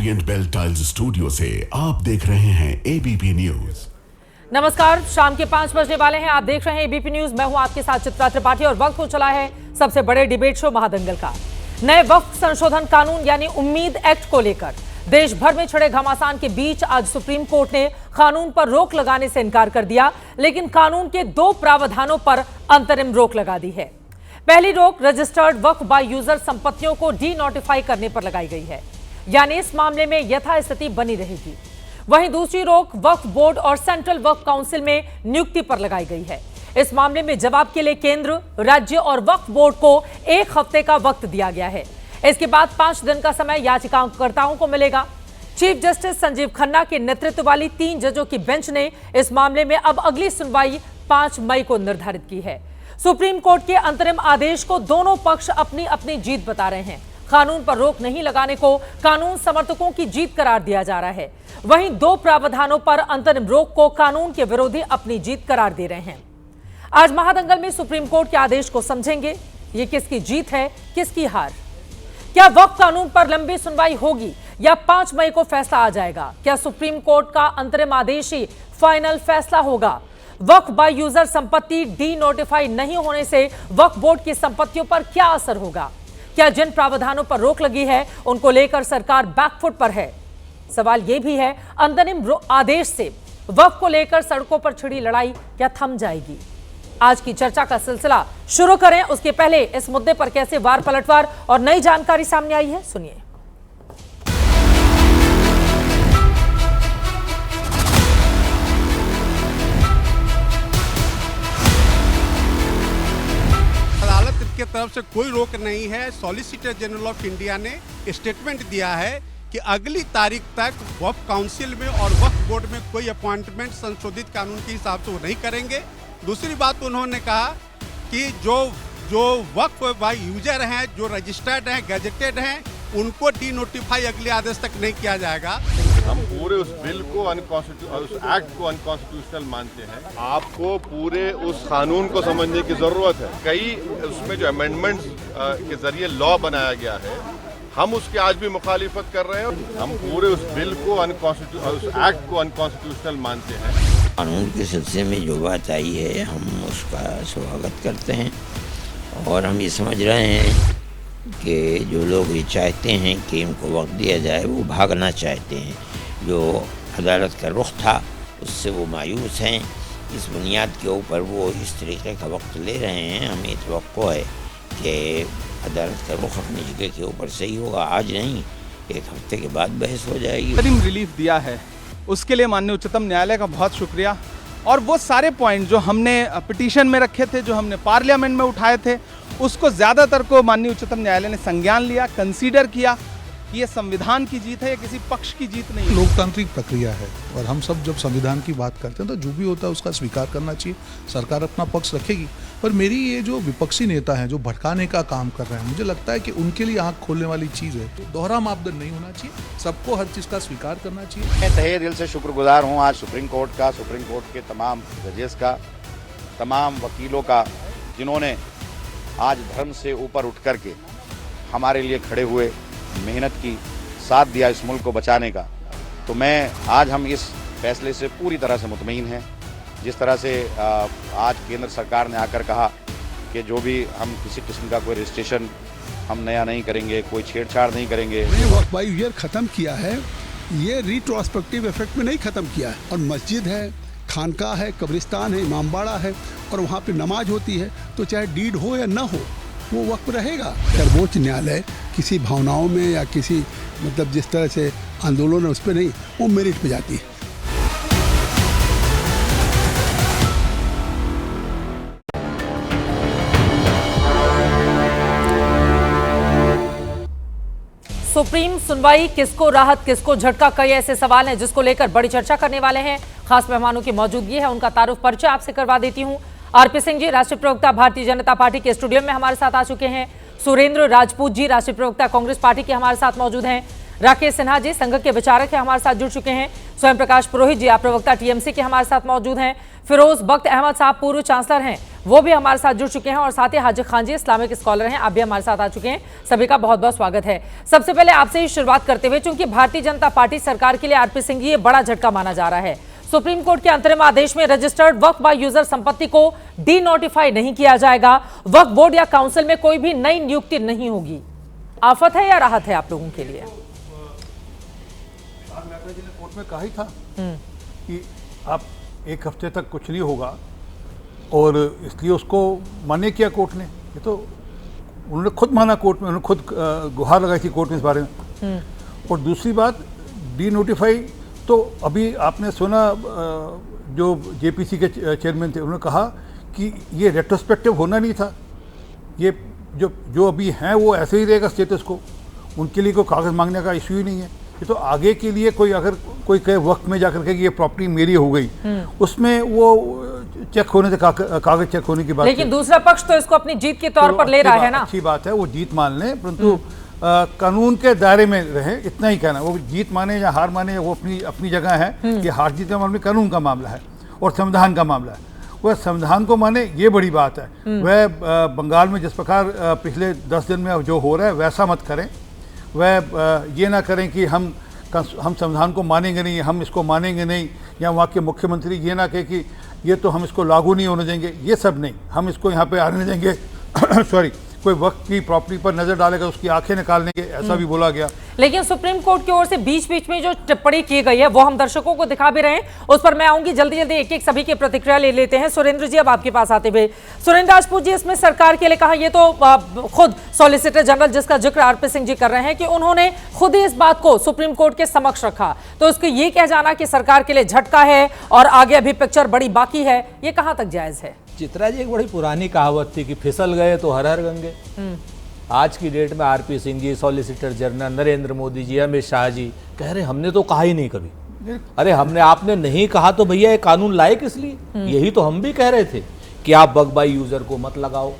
Orient bell tiles studio से आप देख रहे हैं एबीपी न्यूज। नमस्कार, शाम के 5 बजने वाले हैं। आप देख रहे हैं एबीपी न्यूज। मैं हूं आपके साथ चित्रा त्रिपाठी और वक्त हो चला है सबसे बड़े डिबेट शो महादंगल का। नए वक्फ संशोधन कानून यानी उम्मीद एक्ट को लेकर देश भर में छिड़े घमासान के बीच आज सुप्रीम कोर्ट ने कानून पर रोक लगाने से इनकार कर दिया, लेकिन कानून के 2 प्रावधानों पर अंतरिम रोक लगा दी है। पहली रोक रजिस्टर्ड वक्फ बाय यूजर संपत्तियों को डी नोटिफाई करने पर लगाई गई है, यानी इस मामले में यथास्थिति बनी रहेगी। वहीं दूसरी रोक वक्फ बोर्ड और सेंट्रल वक्फ काउंसिल में नियुक्ति पर लगाई गई है। इस मामले में जवाब के लिए केंद्र, राज्य और वक्फ बोर्ड को 1 हफ्ते का वक्त दिया गया है। इसके बाद 5 दिन का समय याचिकाकर्ताओं को मिलेगा। चीफ जस्टिस संजीव खन्ना के नेतृत्व वाली 3 जजों की बेंच ने इस मामले में अब अगली सुनवाई 5 मई को निर्धारित की है। सुप्रीम कोर्ट के अंतरिम आदेश को दोनों पक्ष अपनी अपनी जीत बता रहे हैं। कानून पर रोक नहीं लगाने को कानून समर्थकों की जीत करार दिया जा रहा है, वहीं 2 प्रावधानों पर अंतरिम रोक को कानून के विरोधी अपनी जीत करार दे रहे हैं। आज महादंगल में सुप्रीम कोर्ट के आदेश को समझेंगे। ये किसकी जीत है, किसकी हार? क्या वक्फ कानून पर लंबी सुनवाई होगी या 5 मई को फैसला आ जाएगा? क्या सुप्रीम कोर्ट का अंतरिम आदेश ही फाइनल फैसला होगा? वक्फ बाय यूजर संपत्ति डी नोटिफाई नहीं होने से वक्फ बोर्ड की संपत्तियों पर क्या असर होगा? क्या जिन प्रावधानों पर रोक लगी है उनको लेकर सरकार बैकफुट पर है? सवाल यह भी है, अंतरिम आदेश से वक्फ को लेकर सड़कों पर छिड़ी लड़ाई क्या थम जाएगी? आज की चर्चा का सिलसिला शुरू करें, उसके पहले इस मुद्दे पर कैसे वार पलटवार और नई जानकारी सामने आई है, सुनिए। अदालत की तरफ से कोई रोक नहीं है। सॉलिसिटर जनरल ऑफ इंडिया ने स्टेटमेंट दिया है कि अगली तारीख तक वक्फ काउंसिल में और वक्फ बोर्ड में कोई अपॉइंटमेंट संशोधित कानून के हिसाब से वो नहीं करेंगे। दूसरी बात उन्होंने कहा कि जो वक्फ बाय यूजर हैं, जो रजिस्टर्ड हैं, गैजेटेड हैं, उनको डी नोटिफाई अगले आदेश तक नहीं किया जाएगा। हम पूरे उस बिल को उस एक्ट को अनकॉन्स्टिट्यूशनल मानते हैं। आपको पूरे उस कानून को समझने की जरूरत है। कई उसमें जो अमेंडमेंट्स के जरिए लॉ बनाया गया है, हम उसके आज भी मुखालिफत कर रहे हैं। हम पूरे उस बिल को उस एक्ट को अनकॉन्स्टिट्यूशनल मानते हैं। कानून के सिलसिले में जो बात आई है, हम उसका स्वागत करते हैं और हम ये समझ रहे हैं कि जो लोग ये चाहते हैं कि इनको वक्त दिया जाए, वो भागना चाहते हैं। जो अदालत का रुख था उससे वो मायूस हैं। इस बुनियाद के ऊपर वो इस तरीके का वक्त ले रहे हैं। हमें तवक्को है कि अदालत का रुख अपनी जगह के ऊपर सही होगा। आज नहीं, 1 हफ्ते के बाद बहस हो जाएगी। अंतरिम रिलीफ दिया है, उसके लिए माननीय उच्चतम न्यायालय का बहुत शुक्रिया। और वो सारे पॉइंट जो हमने पिटीशन में रखे थे, जो हमने पार्लियामेंट में उठाए थे, उसको ज़्यादातर को माननीय उच्चतम न्यायालय ने संज्ञान लिया, कंसीडर किया कि ये संविधान की जीत है, या किसी पक्ष की जीत नहीं। लोकतांत्रिक प्रक्रिया है और हम सब जब संविधान की बात करते हैं तो जो भी होता है उसका स्वीकार करना चाहिए। सरकार अपना पक्ष रखेगी, पर मेरी ये जो विपक्षी नेता हैं जो भड़काने का काम कर रहे हैं, मुझे लगता है कि उनके लिए आंख खोलने वाली चीज़ है। तो दोहरा मापदंड नहीं होना चाहिए, सबको हर चीज़ का स्वीकार करना चाहिए। मैं तहे दिल से शुक्रगुजार हूँ आज सुप्रीम कोर्ट का, सुप्रीम कोर्ट के तमाम जजेस का, तमाम वकीलों का, जिन्होंने आज धर्म से ऊपर उठ कर के हमारे लिए खड़े हुए, मेहनत की, साथ दिया इस मुल्क को बचाने का। तो मैं आज हम इस फैसले से पूरी तरह से मुतमईन हैं। जिस तरह से आज केंद्र सरकार ने आकर कहा कि जो भी हम किसी किस्म का कोई रजिस्ट्रेशन हम नया नहीं करेंगे, कोई छेड़छाड़ नहीं करेंगे। वक्फ बाय यूजर ख़त्म किया है, ये रिट्रोस्पेक्टिव इफेक्ट में नहीं ख़त्म किया है। और मस्जिद है, खानका है, कब्रिस्तान है, इमामबाड़ा है और वहाँ पे नमाज होती है, तो चाहे डीड हो या ना हो, वो वक्त रहेगा। सर्वोच्च न्यायालय किसी भावनाओं में या किसी मतलब जिस तरह से आंदोलन है उस पर नहीं, वो मेरिट पे जाती है। सुप्रीम सुनवाई, किसको राहत किसको झटका, कई ऐसे सवाल हैं जिसको लेकर बड़ी चर्चा करने वाले हैं। खास मेहमानों की मौजूदगी है, उनका तारुफ परिचय आपसे करवा देती हूं। आरपी सिंह जी, राष्ट्रीय प्रवक्ता भारतीय जनता पार्टी के स्टूडियो में हमारे साथ आ चुके हैं। सुरेंद्र राजपूत जी, राष्ट्रीय प्रवक्ता कांग्रेस पार्टी के हमारे साथ मौजूद हैं। राकेश सिन्हा जी, संघ के विचारक हैं, हमारे साथ जुड़ चुके हैं। स्वयं प्रकाश पुरोहित जी, आप प्रवक्ता टीएमसी के हमारे साथ मौजूद हैं। फिरोज बख्त अहमद साहब, पूर्व चांसलर हैं, वो भी हमारे साथ जुड़ चुके हैं और साथ ही हाजिर खान जी इस्लामिक स्कॉलर हैं, आप भी हमारे साथ आ चुके हैं। सभी का बहुत बहुत स्वागत है। सबसे पहले आपसे ही शुरुआत करते हुए, चूंकि भारतीय जनता पार्टी सरकार के लिए आरपी सिंह ये बड़ा झटका माना जा रहा है। सुप्रीम कोर्ट के अंतरिम आदेश में रजिस्टर्ड वक्फ बाय यूजर संपत्ति को डी नोटिफाई नहीं किया जाएगा। वक्फ बोर्ड या काउंसिल में कोई भी नई नियुक्ति नहीं होगी। आफत है या राहत है आप लोगों के लिए? कोर्ट में कहा ही था कि आप एक हफ्ते तक कुछ नहीं होगा और इसलिए उसको मान्य किया कोर्ट ने। ये तो उन्होंने खुद माना कोर्ट में, उन्होंने खुद गुहार लगाई थी कोर्ट में इस बारे में। और दूसरी बात, डी नोटिफाई तो अभी आपने सुना जो जेपीसी के चेयरमैन थे, उन्होंने कहा कि ये रेट्रोस्पेक्टिव होना नहीं था, ये जो अभी हैं वो ऐसे ही रहेगा स्टेटस को, उनके लिए कोई कागज़ मांगने का इशू ही नहीं है। ये तो आगे के लिए कोई अगर कोई कहे वक्त में जाकर के ये प्रॉपर्टी मेरी हो गई, उसमें वो चेक होने से कागज चेक होने की बात, लेकिन दूसरा पक्ष तो इसको अपनी जीत के तौर पर ले रहा है ना। अच्छी बात है, वो जीत मान लें, परंतु कानून के दायरे में रहे, इतना ही कहना। वो जीत माने या हार माने वो अपनी जगह है। ये हार जीत का मामला कानून का मामला है और संविधान का मामला है। वह संविधान को माने, ये बड़ी बात है। वह बंगाल में जिस प्रकार पिछले 10 दिन में जो हो रहा है वैसा मत करें। वह ये ना करें कि हम संविधान को मानेंगे नहीं, हम इसको मानेंगे नहीं, या वहाँ के मुख्यमंत्री ये ना कहे कि ये तो हम इसको लागू नहीं होने देंगे। ये सब नहीं, हम इसको यहाँ पे आने देंगे सॉरी, कोई वक्त की प्रॉपर्टी पर नजर डालेगा उसकी आंखें निकाल लेंगे, ऐसा भी बोला गया। लेकिन सुप्रीम कोर्ट की ओर से बीच बीच में जो टिप्पणी की गई है वो हम दर्शकों को दिखा भी रहे हैं, उस पर मैं आऊंगी। जल्दी जल्दी एक एक सभी की प्रतिक्रिया ले लेते हैं। सुरेंद्र जी, अब आपके पास आते हुए, सुरेंद्र राजपूत जी, इसमें सरकार के लिए कहा, ये तो खुद सॉलिसिटर जनरल जिसका जिक्र आरपी सिंह जी कर रहे हैं कि उन्होंने खुद ही इस बात को सुप्रीम कोर्ट के समक्ष रखा, तो इसको ये कह जाना कि सरकार के लिए झटका है और आगे अभी पिक्चर बड़ी बाकी है, ये कहां तक जायज है? चित्रा जी, एक बड़ी पुरानी कहावत थी कि फिसल गए तो हर हर गंगे। आज की डेट में आरपी सिंह जी, सॉलिसिटर जनरल नरेंद्र मोदी जी, अमित शाह जी कह रहे हमने तो कहा ही नहीं कभी। अरे आपने नहीं कहा तो भैया ये कानून लाए किस लिए? यही तो हम भी कह रहे थे कि आप वक्फ बाय यूजर को मत लगाओ।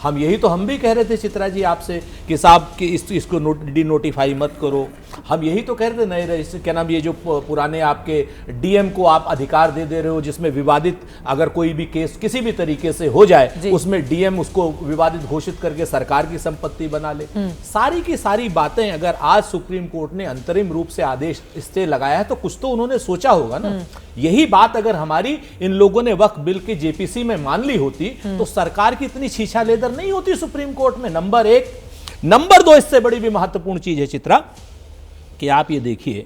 हम भी कह रहे थे चित्रा जी आपसे कि साहब कि इसको डी नोटिफाई मत करो। हम यही तो कह रहे थे, नए रजिस्टर क्या नाम, ये जो पुराने आपके डीएम को आप अधिकार दे रहे हो, जिसमें विवादित अगर कोई भी केस किसी भी तरीके से हो जाए उसमें डीएम उसको विवादित घोषित करके सरकार की संपत्ति बना ले। सारी की सारी बातें अगर आज सुप्रीम कोर्ट ने अंतरिम रूप से आदेश स्टे लगाया है तो कुछ तो उन्होंने सोचा होगा ना। यही बात अगर हमारी इन लोगों ने वक्फ बिल के जेपीसी में मान ली होती तो सरकार की इतनी छीछा लेदर नहीं होती सुप्रीम कोर्ट में। नंबर 1। नंबर 2, इससे बड़ी भी महत्वपूर्ण चीज है चित्रा कि आप ये देखिए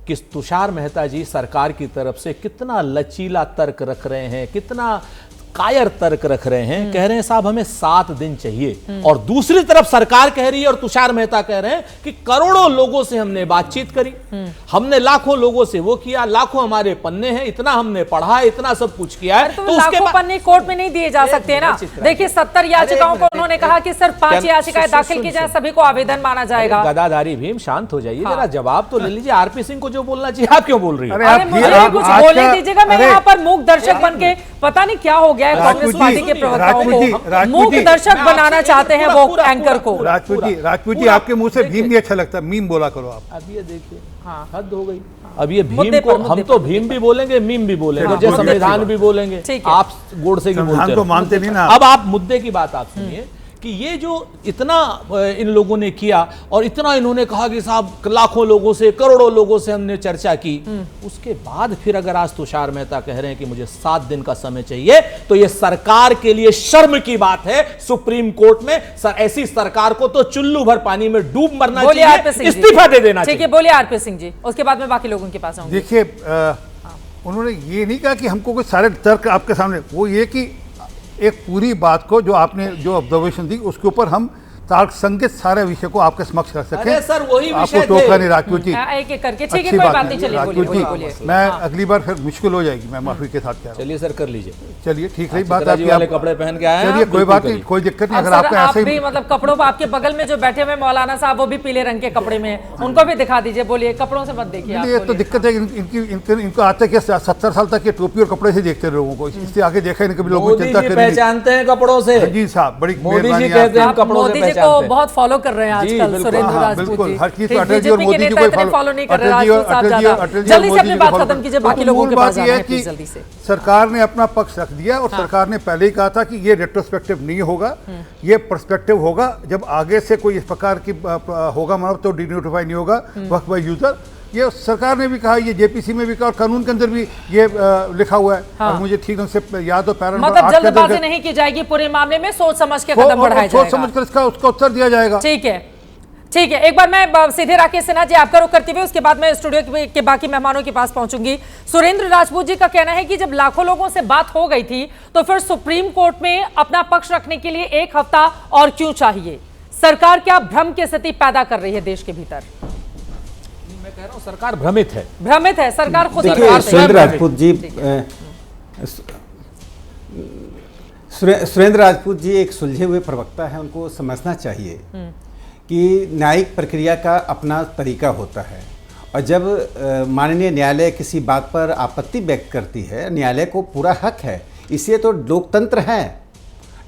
कि तुषार मेहता जी सरकार की तरफ से कितना लचीला तर्क रख रहे हैं, कितना कायर तर्क रख रहे हैं। कह रहे हैं साहब हमें 7 दिन चाहिए, और दूसरी तरफ सरकार कह रही है और तुषार मेहता कह रहे हैं कि करोड़ों लोगों से हमने बातचीत करी, हमने लाखों लोगों से वो किया, लाखों हमारे पन्ने हैं, इतना हमने पढ़ा, इतना सब कुछ किया है। तो उसके पन्ने कोर्ट में नहीं दिए जा सकते ना। देखिए 70 याचिकाओं को उन्होंने कहा कि सिर्फ 5 याचिकाएं दाखिल की जाए, सभी को आवेदन माना जाएगा। गदाधारी भीम, शांत हो जाइए जरा, जवाब तो ले लीजिए। आरपी सिंह को जो बोलना चाहिए आप क्यों बोल रही है? मुझे कुछ बोलने दीजिएगा, मैं यहाँ पर मूक दर्शक बन के पता नहीं क्या हो गया है, कांग्रेस पार्टी के प्रवक्ताओं को मूक दर्शक बनाना चाहते हैं वो एंकर को। राजपूत जी आपके मुंह से भीम नहीं अच्छा लगता, मीम बोला करो आप। अब ये देखिए हद हो गई। अब ये भीम को हम तो भीम भी बोलेंगे, मीम भी बोलेंगे, जैसे संविधान भी बोलेंगे, आप गोडसे की बोलते तो मानते नहीं ना। अब आप मुद्दे की बात आप सुनिए कि ये जो इतना इन लोगों ने किया और इतना इन्होंने कहा कि साहब लाखों लोगों से, करोड़ों लोगों से हमने चर्चा की, उसके बाद फिर अगर आज तुषार मेहता कह रहे हैं कि मुझे 7 दिन का समय चाहिए, तो ये सरकार के लिए शर्म की बात है। सुप्रीम कोर्ट में ऐसी सरकार को तो चुल्लू भर पानी में डूब मरना चाहिए, इस्तीफा दे देना चाहिए। ठीक है, बोलिए आरपी सिंह जी, उसके बाद में बाकी लोगों के पास आऊंगी। देखिए उन्होंने ये नहीं कहा कि हमको कोई सारे तर्क आपके सामने, वो ये कि एक पूरी बात को जो आपने जो ऑब्जर्वेशन दी उसके ऊपर हम तार्क संगत सारे विषय को आपके समक्ष रख सके। अरे सर वही आपको टोका नहीं राजपूत जी, एक एक करके। ठीक है, कोई बात नहीं, चलिए राजपूत जी, मैं अगली बार फिर मुश्किल हो जाएगी, मैं माफी के साथ कह रहा हूं। चलिए सर कर लीजिए, चलिए ठीक है, बात आपकी, आप कपड़े पहन के आए हैं, चलिए कोई बात नहीं, कोई दिक्कत नहीं। अगर आपका ऐसे ही मतलब कपड़ों पर आपके बगल में जो बैठे हुए मौलाना साहब वो भी पीले रंग के कपड़े में, उनको भी दिखा दीजिए। बोलिए, कपड़ों से मत देखिए। ये तो दिक्कत है इनको आज तक 70 साल तक ये टोपी और कपड़े से देखते लोगों को, इससे आगे देखा नहीं कभी लोगों को चिंता करें, पहचानते हैं कपड़ों से। जी साहब, बड़ी मोदी जी कहते हैं कपड़ों से को बहुत फॉलो कर रहे हैं आजकल सुरेंद्र राजपूत जी। हर चीज अटल जी और मोदी जी को फॉलो नहीं कर रहे राजपूत साहब ज्यादा। जल्दी से अपनी बात खत्म कीजिए, बाकी लोगों के पास जाना है प्लीज जल्दी से। सरकार ने अपना पक्ष रख दिया और सरकार ने पहले ही कहा था कि ये रेट्रोस्पेक्टिव नहीं होगा, ये पर्सपेक्टिव होगा। जब आगे से कोई इस प्रकार की होगा मतलब तो डिनोटिफाई नहीं होगा वक्त बाय यूजर। ये सरकार ने भी कहा, ये जेपीसी में भी कहा और कानून के अंदर भी ये लिखा हुआ है। हाँ। और मुझे ठीक ढंग से याद हो पैरा मतलब जल्दबाजी नहीं की जाएगी पूरे मामले में, सोच समझ के कदम बढ़ाया जाएगा, सोच समझ कर इसका उसका उत्तर दिया जाएगा। ठीक है, ठीक है। एक बार मैं सीधे राकेश सिन्हा जी आपका रुख करते हुए उसके बाद मैं स्टूडियो के बाकी मेहमानों के पास पहुंचूंगी। सुरेंद्र राजपूत जी का कहना है कि जब लाखों लोगों से बात हो गई थी तो फिर सुप्रीम कोर्ट में अपना पक्ष रखने के लिए एक हफ्ता और क्यों चाहिए? सरकार क्या भ्रम की स्थिति पैदा कर रही है देश के भीतर? मैं कह रहा हूं सरकार भ्रमित है, भ्रमित है सरकार खुद। सुरेंद्र राजपूत जी, सुरेंद्र राजपूत जी एक सुलझे हुए प्रवक्ता है, उनको समझना चाहिए कि न्यायिक प्रक्रिया का अपना तरीका होता है और जब माननीय न्यायालय किसी बात पर आपत्ति व्यक्त करती है, न्यायालय को पूरा हक है। इसलिए तो लोकतंत्र है।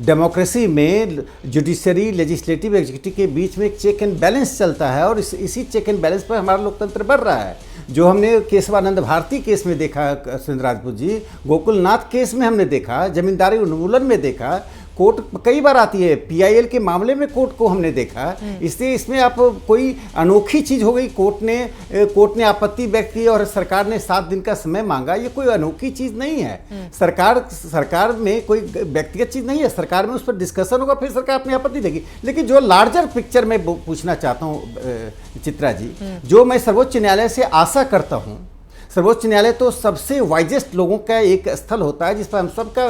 डेमोक्रेसी में जुडिशरी, लेजिस्लेटिव, एग्जीक्यूटिव के बीच में एक चेक एंड बैलेंस चलता है और इसी चेक एंड बैलेंस पर हमारा लोकतंत्र बढ़ रहा है। जो हमने केशवानंद भारती केस में देखा सुरेंद्र राजपूत जी, गोकुलनाथ केस में हमने देखा, जमींदारी उन्मूलन में देखा, कोर्ट कई बार आती है, पीआईएल के मामले में कोर्ट को हमने देखा। इसलिए इसमें आप कोई अनोखी चीज़ हो गई, कोर्ट ने आपत्ति व्यक्त की और सरकार ने 7 दिन का समय मांगा, ये कोई अनोखी चीज़ नहीं है। सरकार में कोई व्यक्तिगत चीज़ नहीं है, सरकार में उस पर डिस्कशन होगा, फिर सरकार अपनी आपत्ति देगी। लेकिन जो लार्जर पिक्चर में पूछना चाहता हूँ चित्रा जी, जो मैं सर्वोच्च न्यायालय से आशा करता हूँ, सर्वोच्च न्यायालय तो सबसे वाइजेस्ट लोगों का एक स्थल होता है जिस पर हम सबका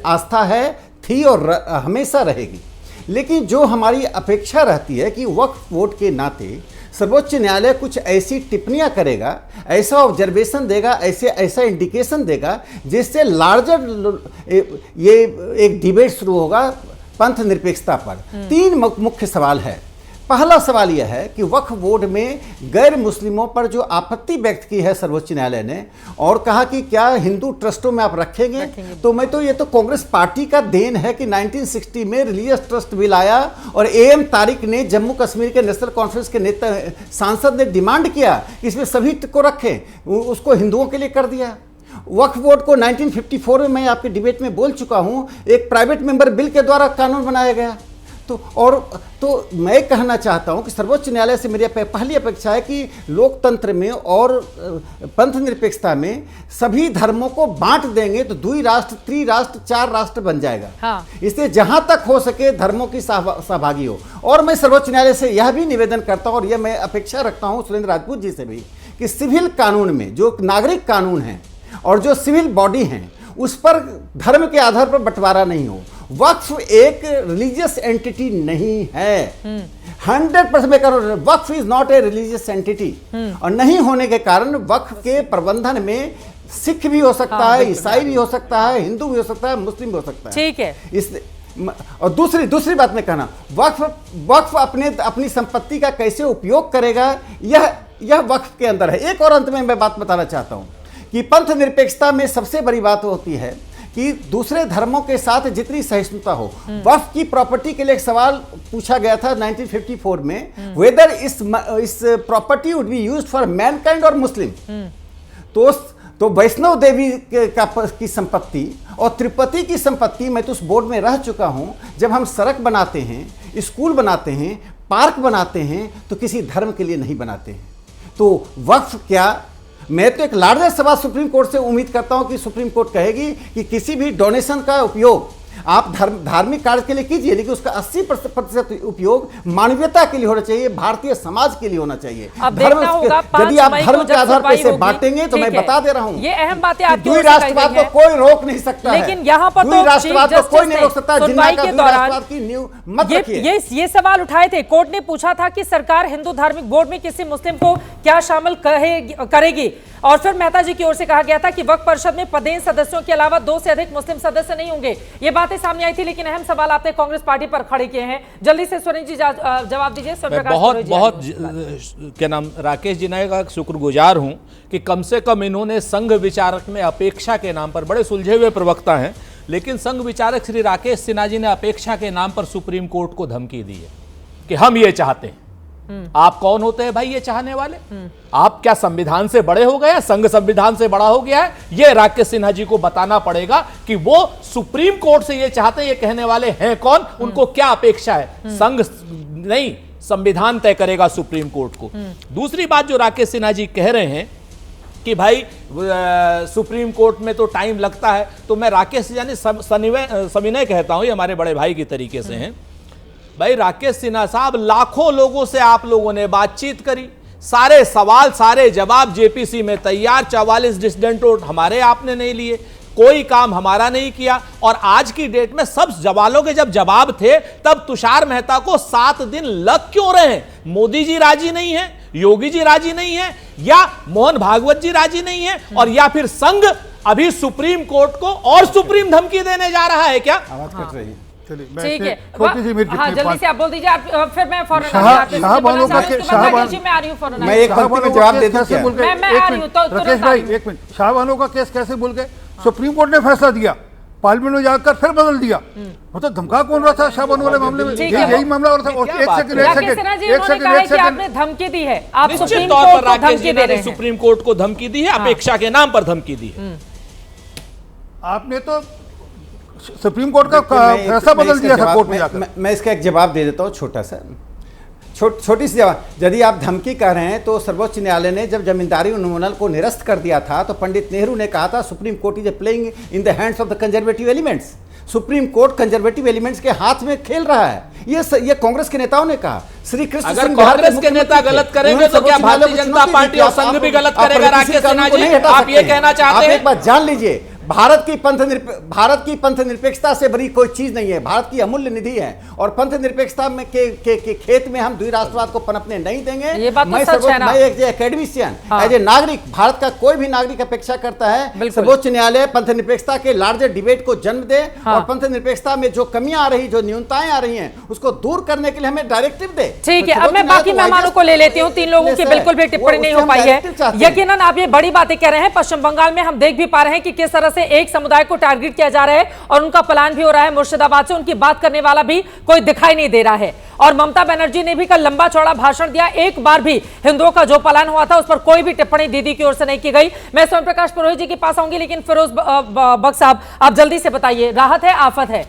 आस्था है, थी और हमेशा रहेगी। लेकिन जो हमारी अपेक्षा रहती है कि वक्फ बोर्ड के नाते सर्वोच्च न्यायालय कुछ ऐसी टिप्पणियां करेगा, ऐसा ऑब्जर्वेशन देगा, ऐसा इंडिकेशन देगा जिससे लार्जर ये एक डिबेट शुरू होगा पंथ निरपेक्षता पर। 3 मुख्य सवाल है। पहला सवाल यह है कि वक्फ बोर्ड में गैर मुस्लिमों पर जो आपत्ति व्यक्त की है सर्वोच्च न्यायालय ने और कहा कि क्या हिंदू ट्रस्टों में आप रखेंगे? तो मैं तो ये तो कांग्रेस पार्टी का देन है कि 1960 में रिलीजियस ट्रस्ट बिल आया और एएम तारिक ने जम्मू कश्मीर के नेशनल कॉन्फ्रेंस के नेता सांसद ने डिमांड किया इसमें सभी को रखें, उसको हिंदुओं के लिए कर दिया। वक्फ बोर्ड को 1954 में मैं आपके डिबेट में बोल चुका हूं, एक प्राइवेट मेंबर बिल के द्वारा कानून बनाया गया। तो मैं कहना चाहता हूं कि सर्वोच्च न्यायालय से मेरी पहली अपेक्षा है कि लोकतंत्र में और पंथ निरपेक्षता में सभी धर्मों को बांट देंगे तो 2 राष्ट्र, 3 राष्ट्र, 4 राष्ट्र बन जाएगा। हाँ। इसलिए जहां तक हो सके धर्मों की सहभागी हो। और मैं सर्वोच्च न्यायालय से यह भी निवेदन करता हूं और यह मैं अपेक्षा रखता हूं सुरेंद्र राजपूत जी से भी कि सिविल कानून में जो नागरिक कानून है और जो सिविल बॉडी हैं उस पर धर्म के आधार पर बंटवारा नहीं हो। वक्फ एक रिलीजियस एंटिटी नहीं है। 100% मैं कह रहा हूं, waqf is not a religious entity और नहीं होने के कारण वक्फ के प्रबंधन में सिख भी हो सकता है, ईसाई भी हो सकता है, हिंदू भी हो सकता है, मुस्लिम भी हो सकता है। ठीक है। और दूसरी बात मैं कहना, वक्फ अपनी संपत्ति का कैसे उपयोग करेगा यह वक्फ के अंदर है। एक और अंत में मैं बात बताना चाहता हूं कि पंथ निरपेक्षता में सबसे बड़ी बात होती है कि दूसरे धर्मों के साथ जितनी सहिष्णुता हो। वक्फ की प्रॉपर्टी के लिए एक सवाल पूछा गया था 1954 में, वेदर इस property would be used for Mankind और मुस्लिम। तो वैष्णव देवी की संपत्ति और तिरुपति की संपत्ति, मैं तो उस बोर्ड में रह चुका हूं, जब हम सड़क बनाते हैं, स्कूल बनाते हैं, पार्क बनाते हैं तो किसी धर्म के लिए नहीं बनाते हैं। तो वक्फ क्या, मैं तो एक लार्जर सवाल सुप्रीम कोर्ट से उम्मीद करता हूं कि सुप्रीम कोर्ट कहेगी कि किसी भी डोनेशन का उपयोग आप धार्मिक कार्य के लिए कीजिए, लेकिन उसका 80% उपयोग मानवीयता के लिए होना चाहिए, भारतीय समाज के लिए होना चाहिए। यदि आप धर्म के आधार पर इसे बांटेंगे तो मैं बता दे रहा हूं, ये अहम बातें आपकी द्वि राष्ट्रवाद को कोई रोक नहीं सकता, लेकिन यहाँ पर तो राष्ट्रवाद को कोई नहीं रोक सकता। सुनवाई के दौरान ये सवाल उठाए थे, कोर्ट ने पूछा था कि सरकार हिंदू धार्मिक बोर्ड में किसी मुस्लिम को क्या शामिल करेगी, और फिर मेहता जी की ओर से कहा गया था कि वक्फ परिषद में पदेन सदस्यों के अलावा 2 से अधिक मुस्लिम सदस्य नहीं होंगे। ये बातें सामने आई थी, लेकिन अहम सवाल आपने कांग्रेस पार्टी पर खड़े किए हैं। जल्दी से सुरेंद्र जी जवाब दीजिए। बहुत क्या नाम राकेश जी नायक का शुक्रगुजार हूं कि कम से कम इन्होंने संघ विचारक में अपेक्षा के नाम पर, बड़े सुलझे हुए प्रवक्ता हैं, लेकिन संघ विचारक श्री राकेश सिन्हा जी ने अपेक्षा के नाम पर सुप्रीम कोर्ट को धमकी दी है। कि हम ये चाहते हैं। आप कौन होते हैं भाई ये चाहने वाले? आप क्या संविधान से बड़े हो गए? संघ संविधान से बड़ा हो गया है? ये राकेश सिन्हा जी को बताना पड़ेगा कि वो सुप्रीम कोर्ट से ये चाहते हैं, ये कहने वाले हैं कौन, उनको क्या अपेक्षा है। संघ नहीं, संविधान तय करेगा सुप्रीम कोर्ट को। दूसरी बात जो राकेश सिन्हा जी कह रहे हैं कि भाई सुप्रीम कोर्ट में तो टाइम लगता है, तो मैं राकेश यानी सविनय कहता हूं, ये हमारे बड़े भाई की तरीके से हैं। भाई राकेश सिन्हा साहब, लाखों लोगों से आप लोगों ने बातचीत करी, सारे सवाल सारे जवाब जेपीसी में तैयार, 44 डिसीडेंट हमारे आपने नहीं लिए, कोई काम हमारा नहीं किया। और आज की डेट में सब सवालों के जब जवाब थे तब तुषार मेहता को 7 दिन लग क्यों रहे हैं? मोदी जी राजी नहीं है, योगी जी राजी नहीं है, या मोहन भागवत जी राजी नहीं है, और या फिर संघ अभी सुप्रीम कोर्ट को और सुप्रीम धमकी देने जा रहा है क्या? आवाज कट रही है। ठीक है, हाँ जल्दी से आप बोल दीजिए, आप फिर मैं फौरन मैं आ रही हूँ फौरन। मैं एक पंक्ति में जवाब दे दूं क्या? मैं आ रही हूँ तो राकेश भाई एक मिनट, शाहबानो का केस कैसे भूल गए? सुप्रीम कोर्ट ने फैसला दिया, पार्लियामेंट में जाकर फिर बदल दिया। मतलब धमका कौन रहा था शाहबानो वाले मामले में? यही मामला हो रहा था। और एक सेकंड आपने धमकी दी है, आप निश्चित सुप्रीम तौर कोर्ट पर को राकेश धमकी जी दे रहे ने हैं। सुप्रीम कोर्ट को धमकी दी है, अपेक्षा के नाम पर धमकी दी है। आपने तो सुप्रीम कोर्ट का फैसला बदल दिया था कोर्ट में जाकर। मैं इसका एक जवाब दे देता हूँ, छोटा सा, छोटी सी जवाब। यदि आप धमकी कह रहे हैं तो सर्वोच्च न्यायालय ने जब जमींदारी उन्मूलन को निरस्त कर दिया था तो पंडित नेहरू ने कहा था supreme court is playing in the hands of the conservative elements. Supreme court conservative elements के हाथ में खेल रहा है। ये कांग्रेस के नेताओं ने कहा। श्री कृष्ण अगर सिंह कांग्रेस के नेता गलत करेंगे तो क्या भारतीय जनता पार्टी और संघ भी गलत करेगा? राकेश सिन्हा जी, आप ये कहना चाहते हैं? एक बात जान लीजिए, भारत की पंथ निरपेक्षता से बड़ी कोई चीज नहीं है। भारत की अमूल्य निधि है और पंथ निरपेक्षता में के खेत में हम द्विराष्ट्रवाद को पनपने नहीं देंगे। ये बात तो सच है ना? मैं एक एकेडमिशियन, एज ए नागरिक, भारत का कोई भी नागरिक अपेक्षा करता है सर्वोच्च न्यायालय पंथ निरपेक्षता के लार्जर डिबेट को जन्म दे और पंथ निरपेक्षता में जो कमियां आ रही, जो न्यूनताएं आ रही हैं, उसको दूर करने के लिए हमें डायरेक्टिव दे। ठीक है, अब मैं बाकी मेहमानों को ले लेती हूँ। 3 लोगों की बिल्कुल भी टिप्पणी नहीं हो पाई है। यकीनन आप ये बड़ी बातें कह रहे हैं। पश्चिम बंगाल में हम देख भी पा रहे हैं कि किस तरह से एक समुदाय को टारगेट किया जा रहा है और उनका प्लान भी हो रहा है। मुर्शिदाबाद से उनकी बात करने वाला भी कोई दिखाई नहीं दे रहा है। और ममता बनर्जी ने भी कल लंबा चौड़ा भाषण दिया। एक बार भी हिंदुओं का जो प्लान हुआ था उस पर कोई भी टिप्पणी दीदी की ओर से नहीं की गई। मैं स्वयं प्रकाश पुरोहित जी के पास आऊंगी, लेकिन फिरोज बख्श साहब आप जल्दी से बताइए, राहत है आफत है?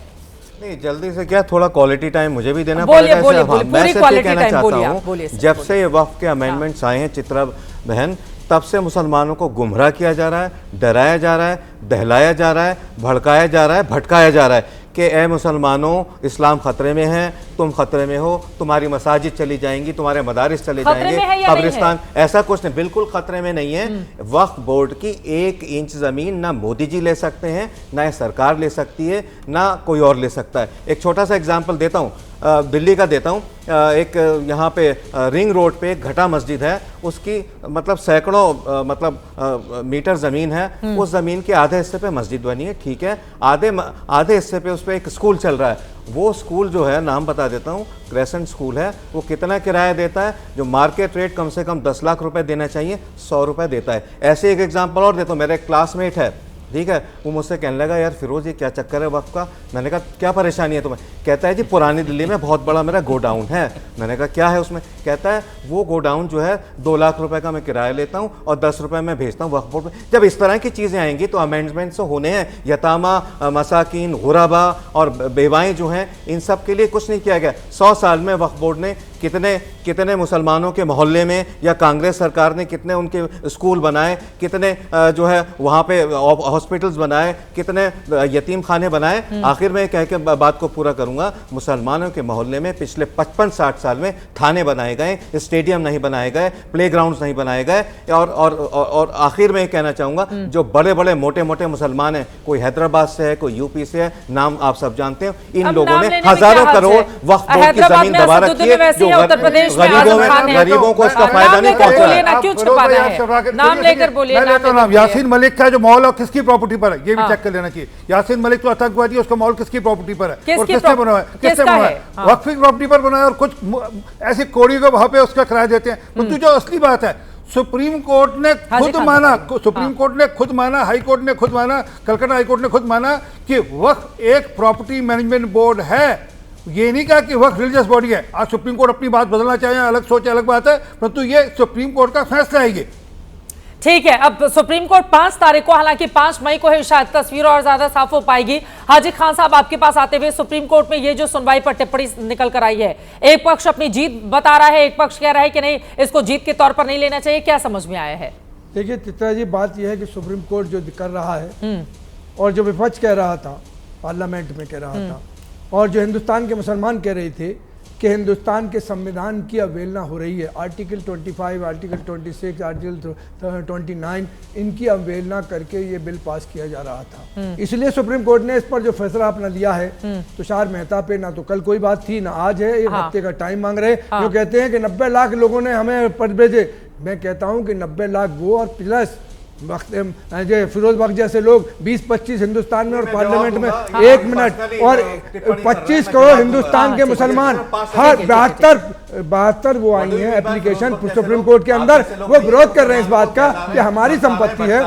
नहीं, जल्दी से क्या, थोड़ा क्वालिटी टाइम मुझे भी देना बोलिए, पड़ेगा। पूरी क्वालिटी टाइम बोलिए आप। जब से ये वक्फ के अमेंडमेंट्स आए हैं चित्रा बहन, तब से मुसलमानों को गुमराह किया जा रहा है, डराया जा रहा है, दहलाया जा रहा है, भड़काया जा रहा है, भटकाया जा रहा है कि ए मुसलमानों, इस्लाम खतरे में है, तुम खतरे में हो, तुम्हारी मसाजिद चली जाएंगी, तुम्हारे मदारिस चले जाएंगे, कब्रिस्तान। ऐसा कुछ नहीं, बिल्कुल खतरे में नहीं है। वक्फ बोर्ड की 1 इंच ज़मीन ना मोदी जी ले सकते हैं, ना सरकार ले सकती है, ना कोई और ले सकता है। एक छोटा सा एग्जाम्पल देता हूँ, दिल्ली का देता हूँ। एक यहाँ पे रिंग रोड पे एक घटा मस्जिद है, उसकी मतलब सैकड़ों मीटर ज़मीन है। उस ज़मीन के आधे हिस्से पे मस्जिद बनी है, ठीक है, आधे हिस्से पे उस पर एक स्कूल चल रहा है। वो स्कूल जो है, नाम बता देता हूँ, क्रेसेंट स्कूल है। वो कितना किराया देता है? जो मार्केट रेट कम से कम 10 लाख रुपए देना चाहिए, 100 रुपए देता है। ऐसे एक एग्जाम्पल और देता हूँ। मेरा एक क्लासमेट है, ठीक है, वो मुझसे कहने लगा, यार फिरोज ये क्या चक्कर है वक्फ का? मैंने कहा क्या परेशानी है तुम्हें? कहता है जी पुरानी दिल्ली में बहुत बड़ा मेरा गोडाउन है। मैंने कहा क्या है उसमें? कहता है वो गोडाउन जो है 2 लाख रुपए का मैं किराया लेता हूँ और 10 रुपए मैं भेजता हूँ वक्फ बोर्ड में। जब इस तरह की चीज़ें आएंगी तो अमेंडमेंट्स तो होने हैं। यतामा, मसाकिन, गुरबा और बेवाएँ जो हैं, इन सब के लिए कुछ नहीं किया गया। 100 साल में वक्फ बोर्ड ने कितने मुसलमानों के मोहल्ले में, या कांग्रेस सरकार ने कितने उनके स्कूल बनाए, कितने जो है वहाँ पे हॉस्पिटल्स बनाए, कितने यतीम खाने बनाए। आखिर में कह के बात को पूरा करूंगा, मुसलमानों के मोहल्ले में पिछले 55-60 साल में थाने बनाए गए, स्टेडियम नहीं बनाए गए, प्लेग्राउंड्स नहीं बनाए गए। और आखिर में कहना चाहूँगा, जो बड़े बड़े मोटे मोटे मुसलमान हैं, कोई हैदराबाद से है, कोई यूपी से है, नाम आप सब जानते हैं, इन लोगों ने हज़ारों करोड़ वक्फ बोर्ड की ज़मीन दबा रखी है। उत्तर प्रदेश में गरीबों को उसका फायदा नहीं पहुंचा है। क्यों छुपाना है? नाम लेकर बोलिए। यासीन मलिक का जो मॉल है किसकी प्रॉपर्टी पर है, ये भी चेक कर लेना चाहिए। यासीन मलिक तो आतंकवादी है, उसका मॉल किसकी प्रॉपर्टी पर है और किसने बनाया है? किसने बनाया है? वक्फ की प्रॉपर्टी पर बनाया। और कुछ ऐसी कोड़ी को वहां पे उसका किराया देते हैं। परंतु जो असली बात है, सुप्रीम कोर्ट ने खुद माना, सुप्रीम कोर्ट ने खुद माना, हाई कोर्ट ने खुद माना, कलकत्ता हाई कोर्ट ने खुद माना कि वक्फ एक प्रॉपर्टी मैनेजमेंट बोर्ड है ये नहीं कहा कि वक्फ रिलीजियस बॉडी है। आज सुप्रीम कोर्ट अपनी बात बदलना चाहे, अलग सोचे, अलग बात है, परंतु ये सुप्रीम कोर्ट का फैसला है ये। ठीक है, अब सुप्रीम कोर्ट 5 तारीख को, हालांकि 5 मई को ही शायद तस्वीर और ज्यादा साफ हो पाएगी। हाजी खान साहब, आपके पास आते हुए, सुप्रीम कोर्ट में ये जो सुनवाई पर टिप्पणी निकल कर आई है, एक पक्ष अपनी जीत बता रहा है, एक पक्ष कह रहा है कि नहीं, इसको जीत के तौर पर नहीं लेना चाहिए, क्या समझ में आया है? देखिए चित्रा जी, बात यह है कि सुप्रीम कोर्ट जो कर रहा है और जो विपक्ष कह रहा था, पार्लियामेंट में कह रहा था, और जो हिंदुस्तान के मुसलमान कह रहे थे कि हिंदुस्तान के संविधान की अवहेलना हो रही है, आर्टिकल 25, आर्टिकल 26, आर्टिकल 29, इनकी अवहेलना करके ये बिल पास किया जा रहा था। इसलिए सुप्रीम कोर्ट ने इस पर जो फैसला अपना लिया है, तुषार मेहता पे ना तो कल कोई बात थी ना आज है, एक हफ्ते का टाइम मांग रहे। जो कहते हैं कि 90 लाख लोगों ने हमें पद भेजे, मैं कहता हूं कि 90 लाख वो और प्लस फिरोज बख्श जैसे लोग 20-25 हिंदुस्तान में और पार्लियामेंट में 1 मिनट और 25 करोड़ हिंदुस्तान के मुसलमान, हर 72 वो आई हैं एप्लीकेशन सुप्रीम कोर्ट के अंदर, वो विरोध कर रहे हैं इस बात का कि हमारी संपत्ति है,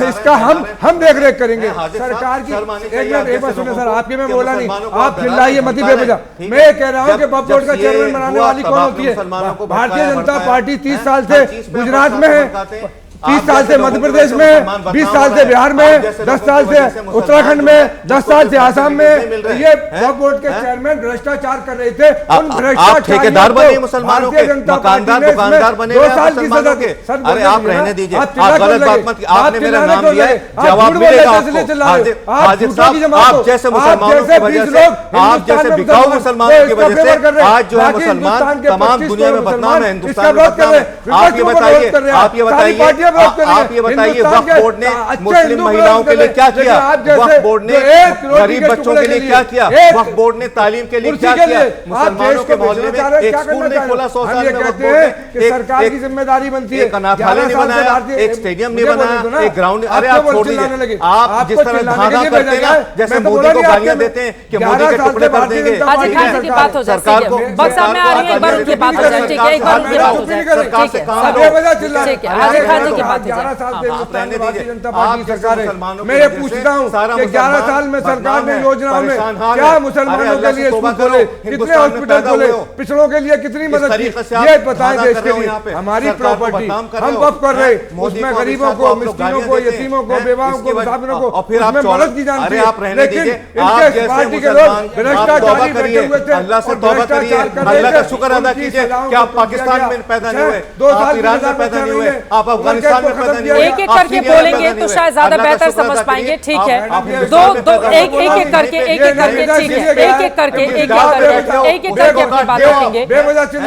इसका हम देख रेख करेंगे। सरकार की एक बार सुने सर, आपके में बोला नहीं, आप चिल्लाइए मत ही बेवजह। मैं ये कह रहा हूँ कि वक्फ बोर्ड का चेयरमैन बनाने वाली कौन होती है? भारतीय जनता पार्टी 30 साल से गुजरात में है, 30 साल से मध्य प्रदेश में, 20 साल से बिहार में, 10 साल से उत्तराखंड में, 10 साल से आसाम में। ये वक्फ बोर्ड के चेयरमैन भ्रष्टाचार कर रहे थे। उन आप ठेकेदार बने मुसलमानों के, मकानदार दुकानदार बने मुसलमानों के। अरे आप रहने दीजिए, आप गलत बात मत, आपने मेरा नाम लिया है, जवाब मिलेगा आपको। हाजिर साहब, आप जैसे मुसलमानों की वजह से, आप जैसे बिकाऊ मुसलमानों की वजह से आज जो है मुसलमान तमाम दुनिया में बदनाम है, हिंदुस्तान में बदनाम है। आप ये बताइए, आप ये बताइए, वक्फ बोर्ड ने मुस्लिम महिलाओं के लिए क्या किया? वक्फ बोर्ड ने गरीब बच्चों के लिए क्या किया? वक्फ बोर्ड ने तालीम के लिए क्या किया? मुसलमानों के मोहल्ले में एक स्कूल नहीं खोला 100 साल में। वक्फ बोर्ड ने सरकार की जिम्मेदारी बनती है, एक अनाथालय नहीं बनाया, एक स्टेडियम नहीं बनाया, एक ग्राउंड। अरे आप छोड़ दीजिए, आप जिस तरह धांधा करते हैं ना, जैसे मोदी को गालियां देते हैं कि मोदी के टुकड़े कर देंगे, सरकार को मैं ये पूछता हूँ कि 11 साल में सरकार ने योजनाओं में क्या मुसलमानों के लिए स्कूल खोले, कितने हॉस्पिटल खोले, पिछड़ों के लिए कितनी मदद की, ये बताएं देश के लिए। हमारी प्रॉपर्टी हम वक्फ कर रहे, उसमें गरीबों को, मिस्किनों को, यतीमों को, बेवाओं को, मुसाफिरों को उसमें मदद की जाती है। लेकिन इनके पार्टी के लोग भ्रष्टाचारी बैठे हुए थे, अल्लाह से तौबा करिए, अल्लाह का शुक्र अदा कीजिए कि आप पाकिस्तान में पैदा नहीं हुए, आप ईरान में पैदा नहीं हुए, आप अफगानिस्तान में पैदा नहीं हुए। एक एक करके बोलेंगे तो शायद ज्यादा बेहतर समझ पाएंगे। ठीक है, एक एक करके ठीक है, एक एक करके अपनी बात रखेंगे,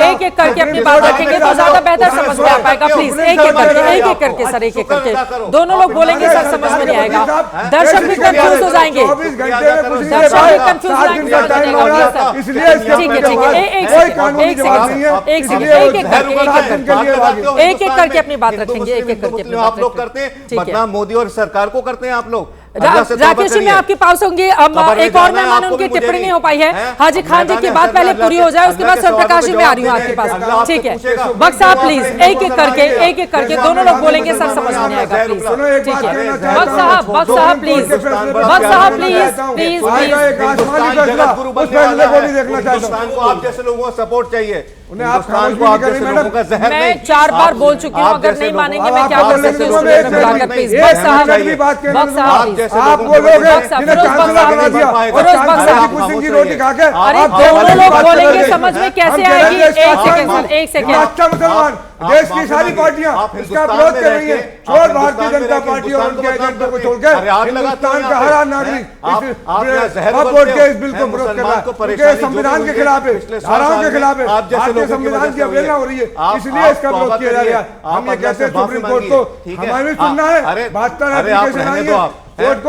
एक एक करके अपनी बात रखेंगे तो ज्यादा बेहतर समझ में आ पाएगा। प्लीज एक एक करके सर, एक एक करके दोनों लोग बोलेंगे सर, समझ में नहीं आएगा, दर्शक भी कंफ्यूज हो जाएंगे, दर्शक भी कंफ्यूज हो जाएंगे। इसलिए ठीक है, एक एक करके अपनी बात रखेंगे, एक एक करके आप लोग करते हैं, बदनाम मोदी और सरकार को करते हैं आप लोग। राकेश जी, मैं आपके पास होंगी। एक और मेहमान, उनकी टिप्पणी नहीं हो पाई है। हाजी खान जी की बात पहले पूरी हो जाए, उसके बाद सरप्रकाश जी मैं आ रही हूँ आपके पास। ठीक है, बख्श साहब प्लीज एक एक करके दोनों लोग बोलेंगे सर, समझ में नहीं आएगा। प्लीज ठीक है, बख्श साहब प्लीज, बख्श साहब प्लीज। हिंदुस्तान को आप जैसे लोगों को सपोर्ट चाहिए, हिंदुस्तान को आप जैसे लोगों का जहर नहीं। मैं 4 बार बोल चुकी हूँ, अगर नहीं मानेंगे मैं क्या कर सकती हूँ? अरे दोनों लोग बोलेंगे, समझ में कैसे आएगी? एक सेकेंड, देश की सारी पार्टियां इसका विरोध कर रही है, छोड़ भारतीय जनता पार्टी और उनके एजेंटों को छोड़कर हिंदुस्तान का हर नागरिक वक्फ बोर्ड के इस बिल को विरोध कर रहा है, उनके संविधान के खिलाफ है, धाराओं के खिलाफ है, भारतीय संविधान की अवहेलना हो रही है, इसलिए इसका विरोध किया जा रहा है। हम ये कहते हैं सुप्रीम कोर्ट को हमें भी सुनना है, 72 एप्लीकेशन आई है, कोर्ट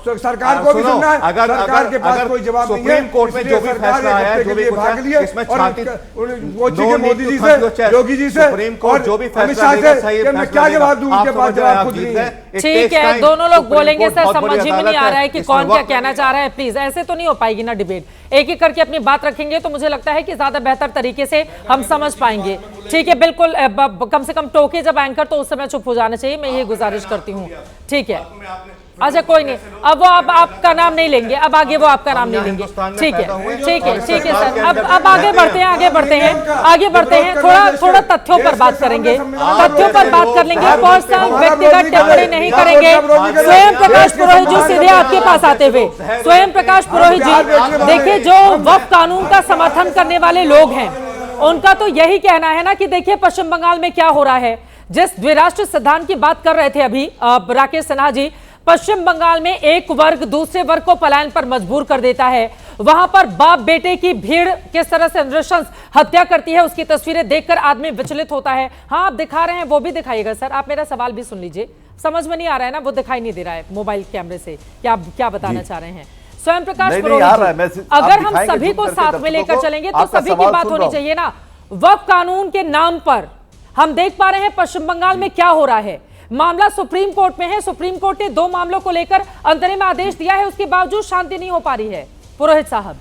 को, सरकार को भी सुनना है। सरकार के पास कोई जवाब नहीं है, सुप्रीम कोर्ट में जो भी फैसला आया है, जो भी भाग लिए इसमें मोदी जी से, योगी जी से, सुप्रीम कोर्ट जो भी फैसला लेगा सही मैं क्या जवाब दूं? उनके पास जवाब खुद नहीं है। ठीक है, दोनों लोग बोलेंगे सर, समझ ही में नहीं आ रहा है कि कौन क्या कहना चाह रहा है। प्लीज ऐसे तो नहीं हो पाएगी ना डिबेट। एक एक करके अपनी बात रखेंगे तो मुझे लगता है कि ज्यादा बेहतर तरीके से हम समझ पाएंगे। ठीक है, बिल्कुल, कम से कम टोके जब एंकर तो उस समय चुप हो जाना चाहिए, मैं ये गुजारिश करती हूँ। ठीक है। अच्छा कोई नहीं, अब वो अब आपका नाम नहीं लेंगे, अब आगे वो आपका नाम नहीं लेंगे। ठीक है सर, अब आगे बढ़ते हैं, थोड़ा तथ्यों पर बात करेंगे, तथ्यों पर बात कर लेंगे, पर्सनल व्यक्तिगत टिप्पणी नहीं करेंगे। स्वयं प्रकाश पुरोहित जी सीधे आपके पास आते हुए, स्वयं प्रकाश पुरोहित जी, देखिए जो वक्फ कानून का समर्थन करने वाले लोग हैं उनका तो यही कहना है ना कि देखिए पश्चिम बंगाल में क्या हो रहा है, जिस द्विराष्ट्र सिद्धांत की बात कर रहे थे अभी राकेश सिन्हा जी, पश्चिम बंगाल में एक वर्ग दूसरे वर्ग को पलायन पर मजबूर कर देता है, वहां पर बाप बेटे की भीड़ किस तरह से नृशंस हत्या करती है उसकी तस्वीरें देखकर आदमी विचलित होता है। हाँ आप दिखा रहे हैं वो भी दिखाइएगा सर, आप मेरा सवाल भी सुन लीजिए, समझ में नहीं आ रहा है ना, वो दिखाई नहीं दे रहा है मोबाइल कैमरे से क्या बताना चाह रहे हैं। स्वयं प्रकाश पुरोहित जी, अगर हम सभी को साथ में लेकर चलेंगे तो सभी की बात होनी चाहिए ना। वक्फ कानून के नाम पर हम देख पा रहे हैं पश्चिम बंगाल में क्या हो रहा है, मामला सुप्रीम कोर्ट में है, सुप्रीम कोर्ट ने 2 मामलों को लेकर अंतरिम आदेश दिया है, उसके बावजूद शांति नहीं हो पा रही है। पुरोहित साहब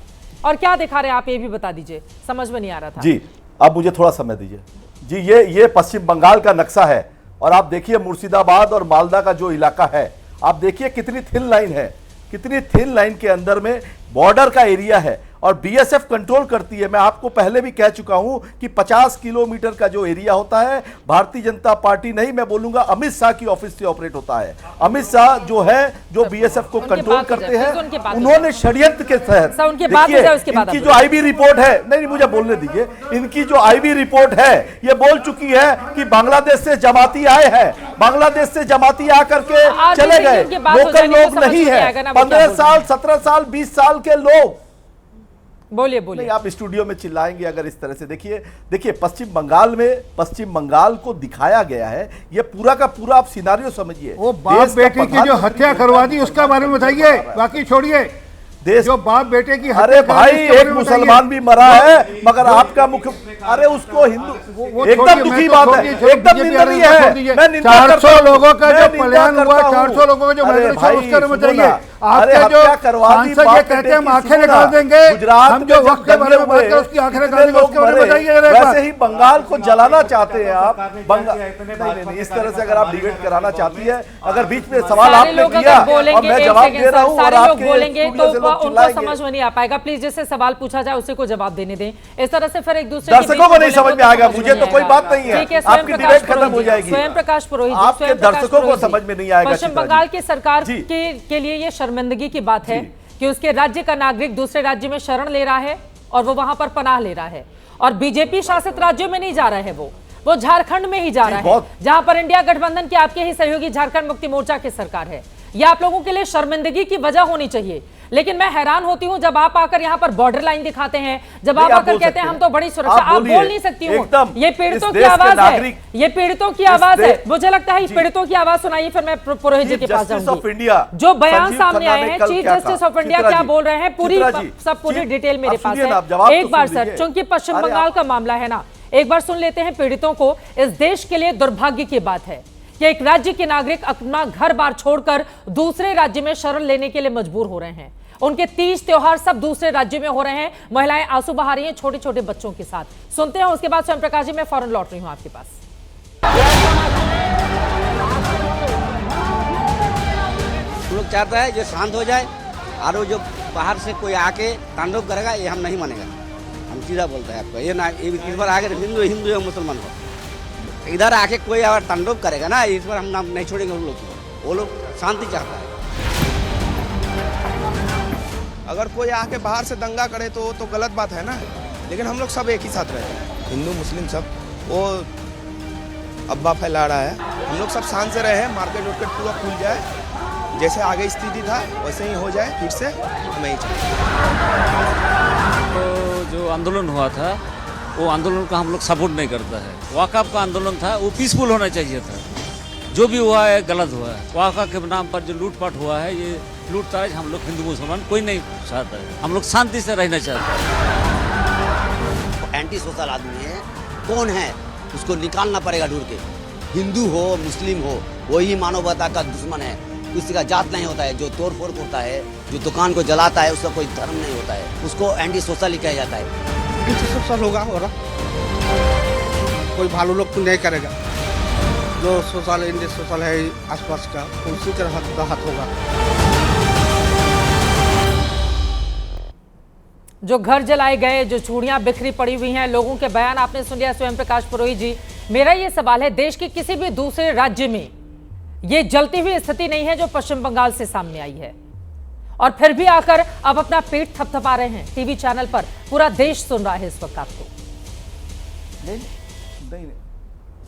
और क्या दिखा रहे हैं आप, ये भी बता दीजिए, समझ में नहीं आ रहा था जी। अब मुझे थोड़ा समय दीजिए जी। ये पश्चिम बंगाल का नक्शा है और आप देखिए मुर्शिदाबाद और मालदा का जो इलाका है, आप देखिए कितनी थिन लाइन है, कितनी थिन लाइन के अंदर में बॉर्डर का एरिया है और बीएसएफ कंट्रोल करती है। मैं आपको पहले भी कह चुका हूं कि 50 किलोमीटर का जो एरिया होता है, भारतीय जनता पार्टी नहीं, मैं बोलूंगा अमित शाह की ऑफिस से ऑपरेट होता है। अमित शाह जो है, जो बीएसएफ को कंट्रोल करते हैं, उन्होंने षड्यंत्र के तहत, इनकी जो आईबी रिपोर्ट है, नहीं मुझे बोलने दीजिए, इनकी जो आईबी रिपोर्ट है ये बोल चुकी है कि बांग्लादेश से जमाती आए हैं, बांग्लादेश से जमाती आकर के चले गए, लोकल लोग नहीं है, 15 साल 17 साल 20 साल के लोग। बोलिए आप स्टूडियो में चिल्लाएंगे अगर इस तरह से। देखिए पश्चिम बंगाल को दिखाया गया है, ये पूरा का पूरा आप सिनारियो समझिए। वो बाप बेटे की जो हत्या करवा दी उसका बारे में बताइए, बाकी छोड़िए। देश जो बाप बेटे की अरे भाई एक मुसलमान भी मरा है, मगर आपका मुख्य, अरे उसको हिंदू, एकदम दुखी बात है, एकदम निंदनीय है। मैं निंदा करता हूं 400 लोगों का जो पलायन हुआ, 400 लोगों का जो उसका बारे में बताइए। आपके जो सांसद ये कहते हैं हम आंखें निकाल देंगे, हम जो वक्त के बारे में बात करें उसकी आंखें निकाल देंगे, उसके बारे में बताइए। वैसे ही बंगाल को जलाना चाहते हैं आप, नहीं, इस तरह से अगर आप डिबेट कराना चाहती है, अगर बीच में सवाल आपने किया और मैं जवाब दे रहा हूं और आप बोलेंगे तो उनको समझ में नहीं आ पाएगा। प्लीज जिससे सवाल पूछा जाए उसी को जवाब देने दें, इस तरह से फिर एक दूसरे दर्शकों को नहीं समझ में आएगा, मुझे तो कोई बात नहीं है, आपकी डिबेट खत्म हो जाएगी। स्वयं प्रकाश पुरोहित, आपके दर्शकों को समझ में नहीं आएगा। पश्चिम बंगाल की सरकार के लिए ये शर्मिंदगी की बात है कि उसके राज्य का नागरिक दूसरे राज्य में शरण ले रहा है और वो वहां पर पनाह ले रहा है, और बीजेपी शासित राज्यों में नहीं जा रहा है, वो झारखंड में ही जा रहा है, जहां पर इंडिया गठबंधन के आपके ही सहयोगी झारखंड मुक्ति मोर्चा की सरकार है। यह आप लोगों के लिए शर्मिंदगी की वजह होनी चाहिए। लेकिन मैं हैरान होती हूं जब आप आकर यहां पर बॉर्डर लाइन दिखाते हैं, जब आप आकर कहते हैं हम तो बड़ी सुरक्षा, आप बोल नहीं सकती हूं, ये पीड़ितों की आवाज है, ये पीड़ितों की आवाज है। मुझे लगता है पीड़ितों की आवाज सुनाइए, फिर मैं पुरोहित जी के पास जाऊंगी। जो बयान सामने आए हैं चीफ जस्टिस ऑफ इंडिया क्या बोल रहे हैं, पूरी डिटेल मेरे पास है। एक बार सर, चूंकि पश्चिम बंगाल का मामला है ना, एक बार सुन लेते हैं पीड़ितों को। इस देश के लिए दुर्भाग्य की बात है कि एक राज्य के नागरिक अपना घर बार छोड़कर दूसरे राज्य में शरण लेने के लिए मजबूर हो रहे हैं। उनके तीज त्योहार सब दूसरे राज्यों में हो रहे हैं, महिलाएं आंसू बहा रही हैं छोटे छोटे बच्चों के साथ। सुनते हैं, उसके बाद स्वयं प्रकाश जी मैं फौरन लौट रही हूं आपके पास। हम लोग चाहता है जो शांत हो जाए, और जो बाहर से कोई आके तांडव करेगा ये हम नहीं मानेगा। हम सीधा बोलते हैं आपको, ये ना इस बार आगे हिंदू या मुसलमान हो, इधर आके कोई अगर तांडव करेगा ना, इस बार हम नाम नहीं छोड़ेंगे उन लोग को। वो लोग शांति चाहता है। अगर कोई आके बाहर से दंगा करे तो गलत बात है ना, लेकिन हम लोग सब एक ही साथ रहते हैं, हिंदू मुस्लिम सब। वो अब्बा फैला रहा है, हम लोग सब शांत से रहे, मार्केट वार्केट पूरा खुल जाए, जैसे आगे स्थिति था वैसे ही हो जाए फिर से, हमें ही चाहिए। तो जो आंदोलन हुआ था वो आंदोलन का हम लोग सपोर्ट नहीं करता है। वाकफ का आंदोलन था, वो पीसफुल होना चाहिए था। जो भी हुआ है गलत हुआ है। वाकफ के नाम पर जो लूटपाट हुआ है, ये लूटताज हम लोग हिंदू मुसलमान कोई नहीं चाहता है, हम लोग शांति से रहना चाहते हैं। एंटी सोशल आदमी है, कौन है उसको निकालना पड़ेगा ढूंढ के। हिंदू हो मुस्लिम हो, वही मानवता का दुश्मन है। किसी का जात नहीं होता है, जो तोड़ फोड़ करता है, जो दुकान को जलाता है, उसका कोई धर्म नहीं होता है, उसको एंटी सोशल ही कहा जाता है। एंटी सोशल होगा, कोई भालू लोग नहीं करेगा। जो सोशल इंडिया सोशल है आसपास का, उसी का राहत होगा। जो घर जलाए गए, जो चूड़ियां बिखरी पड़ी हुई हैं, लोगों के बयान आपने सुन लिया स्वयं प्रकाश पुरोहित जी। मेरा ये सवाल है, देश के किसी भी दूसरे राज्य में ये जलती हुई स्थिति नहीं है जो पश्चिम बंगाल से सामने आई है, और फिर भी आकर अब अपना पेट थपथपा रहे हैं। टीवी चैनल पर पूरा देश सुन रहा है इस वक्त आपको।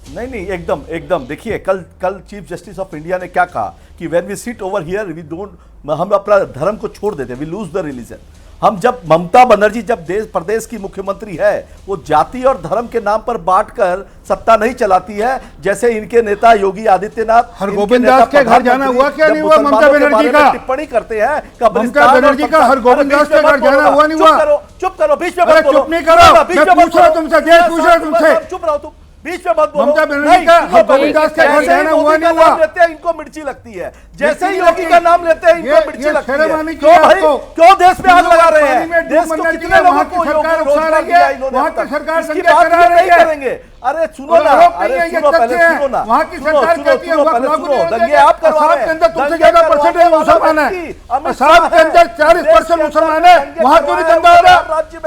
नहीं, एकदम देखिए, कल चीफ जस्टिस ऑफ इंडिया ने क्या कहा कि when we sit over here we don't, हम अपना धर्म को छोड़ देते, वी लूज द रिलीजन। हम जब ममता बनर्जी जब प्रदेश की मुख्यमंत्री है, वो जाति और धर्म के नाम पर बांटकर सत्ता नहीं चलाती है, जैसे इनके नेता योगी आदित्यनाथ, हरगोविंद दास के घर जाना हुआ क्या नहीं हुआ ममता बनर्जी का? टिप्पणी करते हैं ममता बनर्जी का हरगोविंद दास के घर जाना हुआ नहीं हुआ? चुप करो, बीच में मत बोलो, चुप नहीं करो, मैं पूछ रहा हूं तुमसे, देश पूछ रहा हूं तुमसे, चुप रहो तुम, बीच में मत बोलो। ममता बनर्जी का हरगोविंद दास के घर जाना हुआ नहीं हुआ? लेते हैं इनको मिर्ची लगती है, जैसे ही योगी का नाम लेते हैं इनको मिर्ची लगती है। क्यों भाई, क्यों देश में आग लगा रहे हैं? देश को कितने लोगों को रोजगार उठा रही है, वहां की सरकार दंगे करा रही है। करेंगे, अरे सुनो ना, अरे सुनो पहले, सुनो ना, वहां की सरकार कहती है पहले सुनो, दंगे आप करवा रहे हैं। के अंदर तुमसे ज्यादा परसेंटेज मुसलमान है, असम के अंदर 40% मुसलमान है, वहां क्यों नहीं दंगा हो रहा?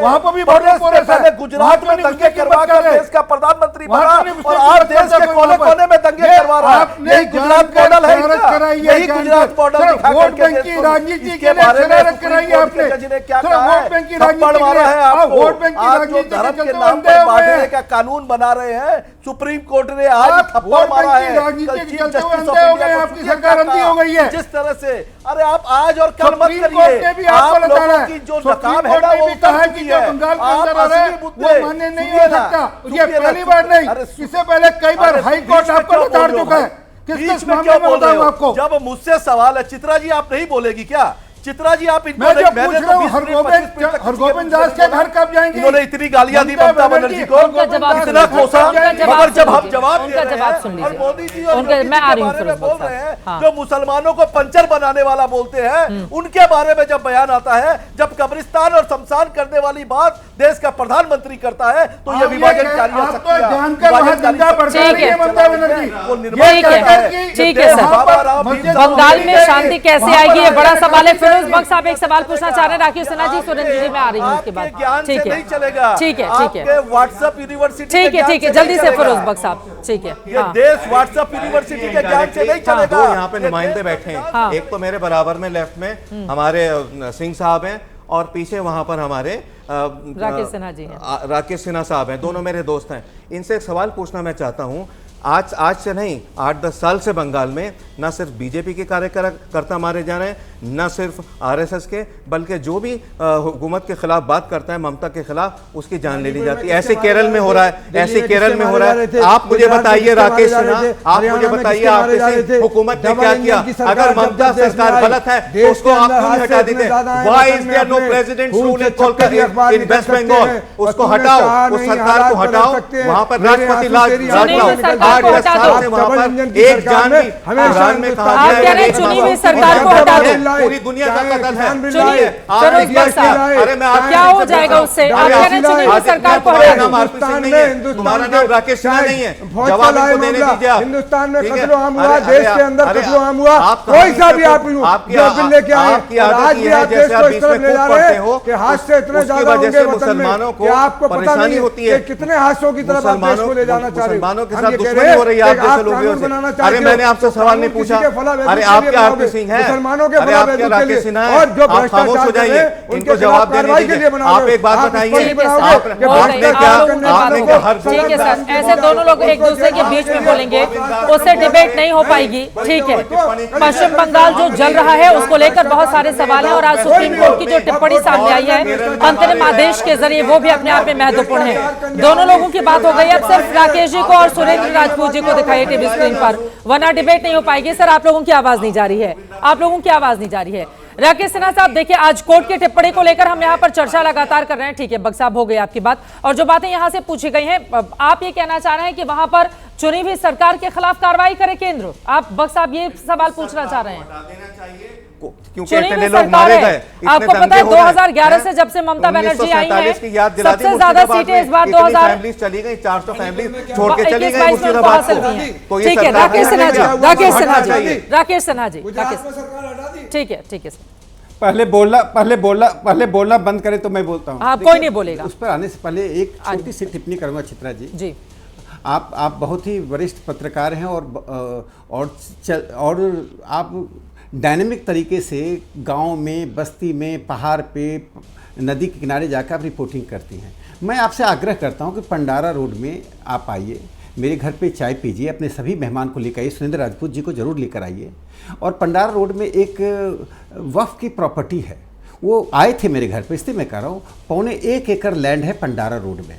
वहां पर भी गुजरात में दंगे करवा कर देश का प्रधानमंत्री बना, और आज देश के कोने कोने में दंगे करवा रहा है। यही गुजरात मॉडल है, यही गुजरात मॉडल वोट बैंक की राजनीति के बारे में कराई है आपने। जज ने क्या कहा है, थप्पड़ मारा है आपको। वोट बैंक की आज जो राजनीति धर्म के के चलते नाम पर बांटने का कानून बना रहे हैं, सुप्रीम कोर्ट ने आज थप्पड़ मारा है। कल चीफ जस्टिस ऑफ इंडिया आपकी सरकार अंधी हो गई है जिस तरह से, अरे आप आज और कल मत करिए, आप लोगों की जो नकाब है ना वो उतर चुकी है। आप असली मुद्दे मान्य नहीं हो सकता, ये पहली बार नहीं, इससे पहले कई बार हाई कोर्ट आपको बता चुका है। बीच में क्यों बोल रहे हो? जब मुझसे सवाल है, चित्रा जी आप नहीं बोलेगी क्या? चित्रा जी आप इनको मैं जो पूछ रहा हूं, हरगोविंद दास के घर कब जाएंगे? इन्होंने इतनी गालियां दी ममता बनर्जी को, इतना कोसा, मगर जब हम जवाब दे रहे हैं और मोदी जी और योगी जी के बारे में बोल रहे हैं, जो मुसलमानों को पंचर बनाने वाला बोलते हैं, उनके बारे में जब बयान आता है, जब कब्रिस्तान और शमशान करने वाली बात देश का प्रधानमंत्री करता है, तो ये विभाजन जारी हो सकती है। ठीक है सर, बंगाल में शांति कैसे आएगी, ये बड़ा सवाल है। फिरोज बख्श साहब एक सवाल पूछना चाह रहे हैं, राकेश सिन्हा जी, सुरेंद्र जी मैं आ रही हूँ उसके बाद। ठीक है, नहीं चलेगा, ठीक है, व्हाट्सएप यूनिवर्सिटी, ठीक है, जल्दी से फिरोज बख्श साहब, ठीक है। ये देश व्हाट्सएप यूनिवर्सिटी के ज्ञान से नहीं चलेगा। यहाँ पे नुमाइंदे बैठे हैं, एक तो मेरे बराबर में लेफ्ट में हमारे सिंह साहब हैं, और पीछे वहां पर हमारे राकेश सिन्हा जी हैं, राकेश सिन्हा साहब हैं, दोनों मेरे दोस्त हैं। इनसे एक सवाल पूछना मैं चाहता हूं, आज से नहीं 8-10 साल से बंगाल में न सिर्फ बीजेपी के कार्यकर्ता मारे जा रहे हैं, न सिर्फ आरएसएस के, बल्कि जो भी हुकूमत के खिलाफ बात करता है, ममता के खिलाफ, उसकी जान ले ली जाती है। ऐसे केरल में हो रहा है, ऐसे केरल में हो रहा है। आप मुझे बताइए राकेश सिन्हा, आप मुझे बताइए आपने हुकूमत ने क्या किया? अगर ममता सरकार गलत है तो उसको आप क्यों नहीं हटा देते? Why is there no president's rule in Kolkata, in West Bengal? उसको हटाओ, उस सरकार को हटाओ, वहां पर राष्ट्रपति लाओ। 8-10 साल से वहां पर एक जान भी कुरान में कहा गया है, चुनी हुई सरकार को हटा दो, पूरी दुनिया का कत्ल है। अरे मैं क्या हो जाएगा उससे? आप कह रहे हैं चुनी हुई सरकार को हटा दो। तुम्हारा नाम राकेश सिन्हा नहीं है, जवाब इनको देने दीजिए। हिंदुस्तान में कत्लो आम हुआ, देश के अंदर कत्लो आम हुआ, कोई सा भी आप बिल लेके आए, आज भी आप देश को इस तरफ ले जा रहे हैं कि हादसे इतने ज्यादा होंगे वतन में कि आपको पता नहीं कि कितने हादसों की तरफ आप देश को ले जाना चाह रहे हो। मुसलमानों के साथ दुश्मनी हो रही है आप जैसे लोगों से। अरे मैंने आपसे सवाल नहीं पूछा, अरे आपके आरपी सिंह है, अरे आपके राकेश सिन्हा है, आप खामोश हो जाइए, इनको जवाब देने दीजिए। आप एक बात बताइए, आपने क्या हर ठीक है सर, ऐसे दोनों लोग एक दूसरे के बीच में बोलेंगे, उससे डिबेट नहीं हो पाएगी। ठीक है, पश्चिम बंगाल जो जल रहा है उसको लेकर बहुत सारे सवाल हैं, और आज सुप्रीम कोर्ट की जो टिप्पणी सामने आई है अंतरिम आदेश के जरिए, वो भी अपने आप में महत्वपूर्ण है। दोनों लोगों की बात हो गई, अब सिर्फ राकेश जी को और सुरेंद्र राजपूत जी को दिखाइए टीवी स्क्रीन पर, वरना डिबेट नहीं हो पाएगी। सर आप लोगों की आवाज नहीं जा रही है, आप लोगों की आवाज नहीं जा रही है। राकेश सिन्हा साहब देखिए, आज कोर्ट की टिप्पणी को लेकर हम यहाँ पर चर्चा लगातार कर रहे हैं। ठीक है बख्श साहब, हो गई आपकी बात, और जो बातें यहाँ से पूछी गई हैं, आप ये कहना चाह रहे हैं कि वहां पर चुनी हुई सरकार के खिलाफ कार्रवाई करे केंद्र? आप बख्श साहब ये सवाल पूछना चाह रहे हैं? क्योंकि इतने लोग मारे गए, आपको पता है 2011 से जब से ममता बनर्जी आई है, सबसे ज्यादा सीटें इस बार 2000 फैमिलीज चली गई, 400 फैमिलीज छोड़ के चली गई मुर्शिदाबाद को। ठीक है, राकेश सिन्हा जी, राकेश सिन्हा जी, राकेश सिन्हा जी, ठीक है, ठीक है। पहले बोलना बंद करें तो मैं बोलता हूँ। हाँ, कोई नहीं बोलेगा। उस पर आने से पहले एक छोटी सी टिप्पणी करूंगा चित्रा जी। जी, आप बहुत ही वरिष्ठ पत्रकार हैं और आप डायनेमिक तरीके से गांव में, बस्ती में, पहाड़ पे, नदी के किनारे जाकर आप रिपोर्टिंग करती हैं। मैं आपसे आग्रह करता हूं कि पंडारा रोड में आप आइए, मेरे घर पे चाय पीजिए, अपने सभी मेहमान को लेकर आइए, सुरेंद्र राजपूत जी को जरूर लेकर आइए। और पंडारा रोड में एक वक्फ की प्रॉपर्टी है, वो आए थे मेरे घर पे, इसलिए मैं कह रहा हूँ, 1.25 एकड़ लैंड है पंडारा रोड में।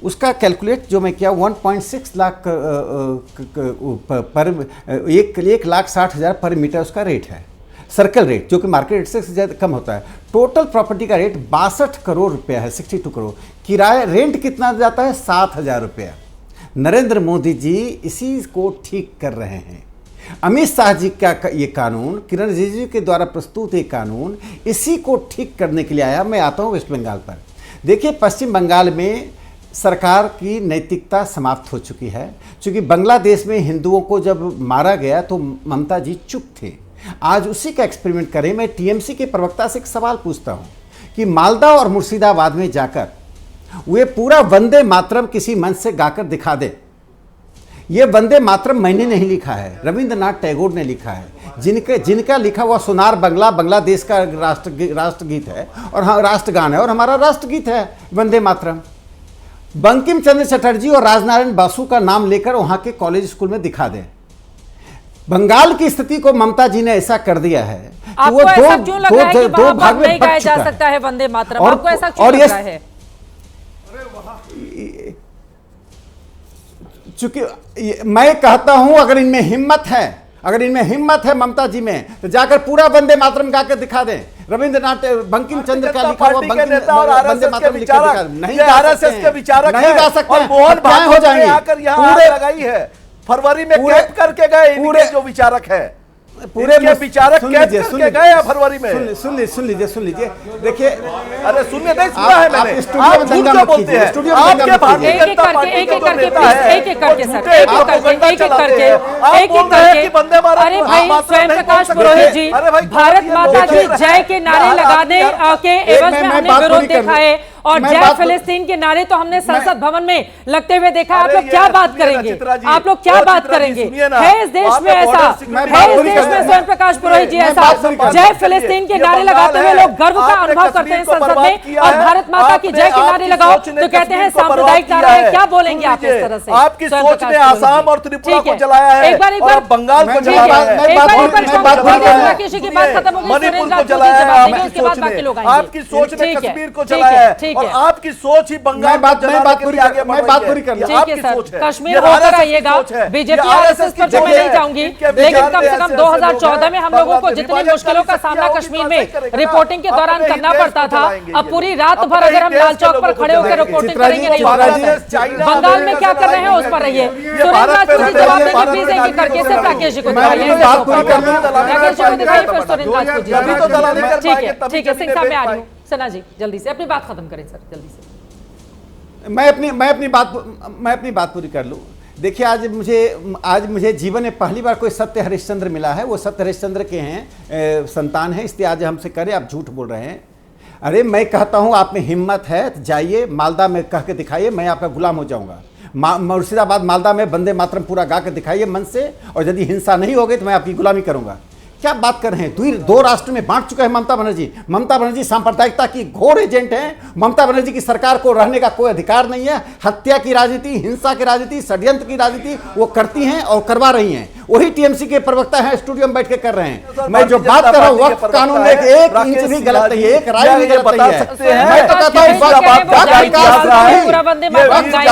उसका कैलकुलेट जो मैं किया 1.6 लाख पर 1,60,000 पर मीटर उसका रेट है, सर्कल रेट, जो कि मार्केट रेट से ज़्यादा कम होता है। टोटल प्रॉपर्टी का रेट 62 करोड़ रुपया है, 62 करोड़। किराया रेंट कितना जाता है? 7,000 रुपया। नरेंद्र मोदी जी इसी को ठीक कर रहे हैं। अमित शाह जी का ये कानून, किरण रिजिजू के द्वारा प्रस्तुत ये कानून इसी को ठीक करने के लिए आया। मैं आता हूँ वेस्ट बंगाल पर। देखिए, पश्चिम बंगाल में सरकार की नैतिकता समाप्त हो चुकी है, क्योंकि बांग्लादेश में हिंदुओं को जब मारा गया तो ममता जी चुप थे। आज उसी का एक्सपेरिमेंट करें। मैं टीएमसी के प्रवक्ता से एक सवाल पूछता हूं कि मालदा और मुर्शिदाबाद में जाकर वे पूरा वंदे मातरम किसी मंच से गाकर दिखा दे। ये वंदे मातरम मैंने नहीं लिखा है, रविंद्रनाथ टैगोर ने लिखा है। जिनका लिखा हुआ सोनार बंगला बांग्लादेश का राष्ट्रगीत है और हाँ राष्ट्रगान है, और हमारा राष्ट्रगीत है वंदे मातरम। बंकिम चंद्र चटर्जी और राजनारायण बासु का नाम लेकर वहां के कॉलेज स्कूल में दिखा दें। बंगाल की स्थिति को ममता जी ने ऐसा कर दिया है। आपको ऐसा क्यों लग रहा है कि वहां पर नहीं गाया जा सकता है वंदे मातरम? आपको ऐसा क्यों लग रहा है? चूंकि मैं कहता हूं, अगर इनमें हिम्मत है ममता जी में, तो जाकर पूरा वंदे मातरम गा के दिखा दें। रविंद्रनाथ बंकिम चंद्र का लिखा हुआ वंदे मातरम लिख के दिखा दें। नहीं गा सकते, मोहन भागवत हो जाएंगे आकर यहाँ लगाई है। फरवरी में कैद करके गए पूरे जो विचारक है, पूरे विचारक कैद करके गए फरवरी में। सुन लीजिए। देखिए, अरे सुनने नहीं सुना है मैंने। आप झूठ क्यों बोलते हैं? आपके भारतीय जनता पार्टी एक एक करके अरे भाई स्वयं प्रकाश पुरोहित जी, भारत माता की जय के नारे लगाने के एवज में हमने विरोध देखा है, और जय फिलिस्तीन के नारे तो हमने संसद भवन में लगते हुए देखा। आप लोग क्या बात करेंगे? आप लोग क्या बात करेंगे? है इस देश में ऐसा, है इस देश में स्वयं प्रकाश पुरोहित जी ऐसा जय फिलिस्तीन के नारे लगाते हुए लोग गर्व का अनुभव करते हैं संसद में, और भारत माता की जय के नारे लगाओ तो कहते हैं सांप्रदायिक नारा है। क्या बोलेंगे आप इस तरह से? आपकी सोच ने आसाम और त्रिपुरा को जलाया है, एक बार बंगाल को जलाया है, राकेश की बात खत्म होगी, मणिपुर को जलाया है, आपकी सोच ने कश्मीर को जलाया है, और आपकी सोच ही बंगाल को जलाने के लिए आगे बढ़ रही है। आपकी सोच है, कश्मीर होकर आइएगा। बीजेपी आरएसएस पर तो मैं नहीं जाऊंगी, लेकिन कम से कम 2014 में हम लोगों को जितनी मुश्किलों का सामना कश्मीर में रिपोर्टिंग के दौरान करना पड़ता था, अब पूरी रात भर अगर हम लाल चौक पर खड़े होकर रिपोर्टिंग करेंगे नहीं होगा। बंगाल में क्या कर रहे हैं उस पर रहिए। सुरेंद्र राजपूत जी जवाब देंगे प्लीज एक एक करके, सिर्फ राकेश जी को दिखाइए, राकेश जी को दिखाइए, फिर सुरेंद्र राजपूत जी। ठीक है, सिंह साहब मैं आ रही हूँ। सना जी जल्दी से अपनी बात खत्म करें सर, जल्दी से। मैं अपनी बात पूरी कर लूं। देखिए, आज मुझे जीवन में पहली बार कोई सत्य हरिश्चंद्र मिला है। वो सत्य हरिश्चंद्र के हैं संतान है, इसलिए आज हमसे करे आप झूठ बोल रहे हैं। अरे मैं कहता हूं, आप में हिम्मत है तो जाइए मालदा में कह के दिखाइए, मैं आपका गुलाम हो जाऊंगा। मुर्शिदाबाद मालदा में वंदे मातरम पूरा गा के दिखाइए मन से, और यदि हिंसा नहीं होगी तो मैं आपकी गुलामी करूंगा। क्या बात कर रहे हैं? दो राष्ट्र में बांट चुका है ममता बनर्जी। ममता बनर्जी सांप्रदायिकता की घोर एजेंट हैं। ममता बनर्जी की सरकार को रहने का कोई अधिकार नहीं है। हत्या की राजनीति, हिंसा की राजनीति, षड्यंत्र की राजनीति वो करती हैं और करवा रही हैं। वही टीएमसी के प्रवक्ता हैं, स्टूडियो में बैठ के कर रहे हैं। मैं जो बात कर रहा हूँ, वक्फ कानून में एक इंच भी गलत नहीं है, एक राय भी गलत नहीं है। मैं तो कहता